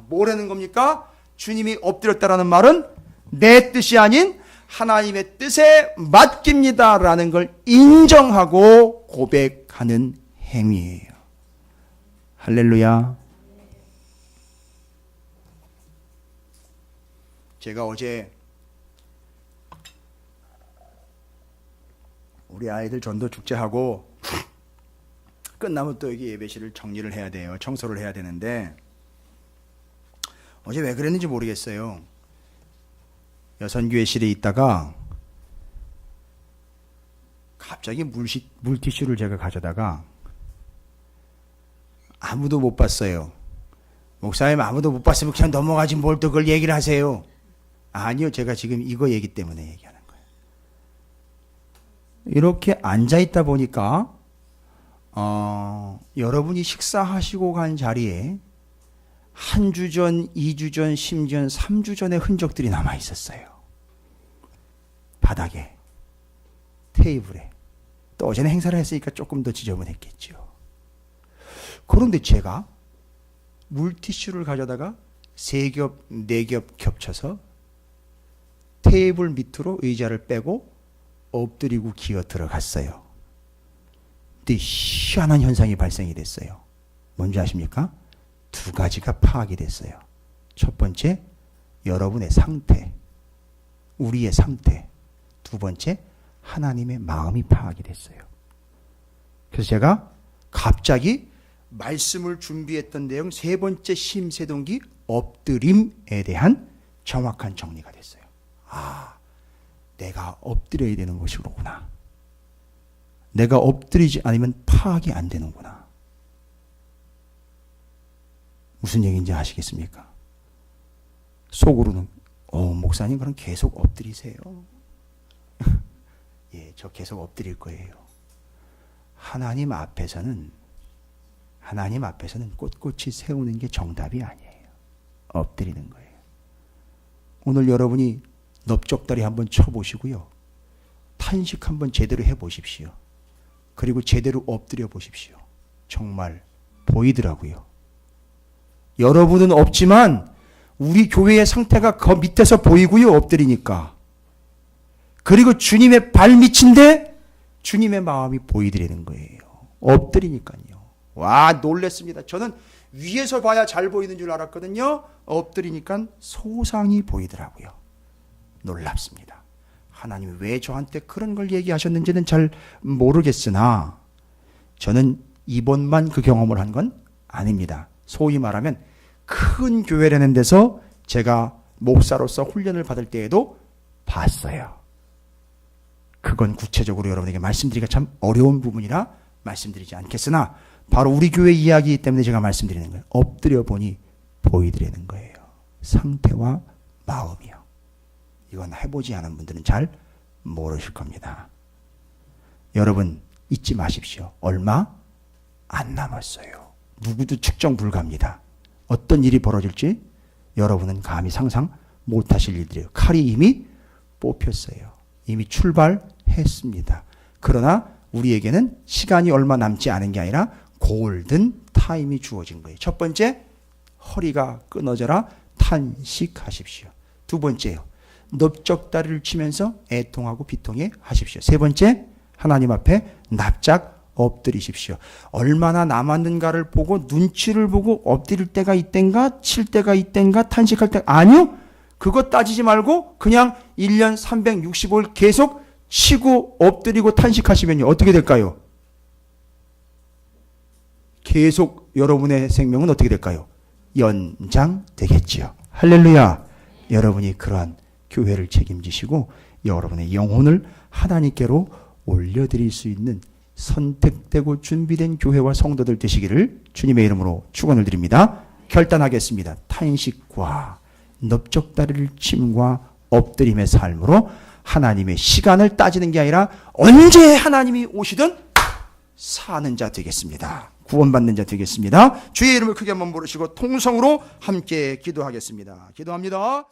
뭐라는 겁니까? 주님이 엎드렸다라는 말은 내 뜻이 아닌 하나님의 뜻에 맡깁니다라는 걸 인정하고 고백하는 행위예요. 할렐루야. 제가 어제 우리 아이들 전도 축제하고 끝나면 또 여기 예배실을 정리를 해야 돼요. 청소를 해야 되는데 어제 왜 그랬는지 모르겠어요. 여선교회실에 있다가 갑자기 물티슈를 제가 가져다가 아무도 못 봤어요. 목사님 아무도 못 봤으면 그냥 넘어가지 뭘 또 그걸 얘기를 하세요. 아니요, 제가 지금 이거 얘기 때문에 얘기하는 거예요. 이렇게 앉아있다 보니까 여러분이 식사하시고 간 자리에 한 주 전, 2주 전, 심지어 3주 전의 흔적들이 남아 있었어요. 바닥에, 테이블에. 또 어제는 행사를 했으니까 조금 더 지저분했겠죠. 그런데 제가 물티슈를 가져다가 3겹, 4겹 겹쳐서 테이블 밑으로 의자를 빼고 엎드리고 기어 들어갔어요. 근데 희한한 현상이 발생이 됐어요. 뭔지 아십니까? 2가지가 파악이 됐어요. 첫 번째, 여러분의 상태, 우리의 상태. 2번째, 하나님의 마음이 파악이 됐어요. 그래서 제가 갑자기 말씀을 준비했던 내용 3번째 심세동기 엎드림에 대한 정확한 정리가 됐어요. 아, 내가 엎드려야 되는 것이로구나. 내가 엎드리지 않으면 파악이 안 되는구나. 무슨 얘기인지 아시겠습니까? 속으로는 목사님 그럼 계속 엎드리세요. 예, 저 계속 엎드릴 거예요. 하나님 앞에서는 꼿꼿이 세우는 게 정답이 아니에요. 엎드리는 거예요. 오늘 여러분이 넓적다리 한번 쳐보시고요. 탄식 한번 제대로 해보십시오. 그리고 제대로 엎드려 보십시오. 정말 보이더라고요. 여러분은 없지만 우리 교회의 상태가 그 밑에서 보이고요. 엎드리니까. 그리고 주님의 발밑인데 주님의 마음이 보이더라는 거예요. 엎드리니까요. 와, 놀랬습니다. 저는 위에서 봐야 잘 보이는 줄 알았거든요. 엎드리니까 소상히 보이더라고요. 놀랍습니다. 하나님이 왜 저한테 그런 걸 얘기하셨는지는 잘 모르겠으나 저는 이번만 그 경험을 한 건 아닙니다. 소위 말하면 큰 교회라는 데서 제가 목사로서 훈련을 받을 때에도 봤어요. 그건 구체적으로 여러분에게 말씀드리기가 참 어려운 부분이라 말씀드리지 않겠으나 바로 우리 교회 이야기이기 때문에 제가 말씀드리는 거예요. 엎드려 보니 보이더라는 거예요. 상태와 마음이요. 이건 해보지 않은 분들은 잘 모르실 겁니다. 여러분 잊지 마십시오. 얼마 안 남았어요. 누구도 측정 불가합니다. 어떤 일이 벌어질지 여러분은 감히 상상 못하실 일들이에요. 칼이 이미 뽑혔어요. 이미 출발했습니다. 그러나 우리에게는 시간이 얼마 남지 않은 게 아니라 골든 타임이 주어진 거예요. 첫 번째, 허리가 끊어져라 탄식하십시오. 2번째요. 넓적다리를 치면서 애통하고 비통해 하십시오. 3번째, 하나님 앞에 납작 엎드리십시오. 얼마나 남았는가를 보고 눈치를 보고 엎드릴 때가 이땐가 칠 때가 이땐가 탄식할 때 아니요. 그거 따지지 말고 그냥 1년 365일 계속 치고 엎드리고 탄식하시면요. 어떻게 될까요? 계속 여러분의 생명은 어떻게 될까요? 연장되겠지요. 할렐루야. 여러분이 그러한 교회를 책임지시고 여러분의 영혼을 하나님께로 올려드릴 수 있는 선택되고 준비된 교회와 성도들 되시기를 주님의 이름으로 축원을 드립니다. 결단하겠습니다. 탄식과 넓적다리를 침과 엎드림의 삶으로 하나님의 시간을 따지는 게 아니라 언제 하나님이 오시든 사는 자 되겠습니다. 구원받는 자 되겠습니다. 주의 이름을 크게 한번 부르시고 통성으로 함께 기도하겠습니다. 기도합니다.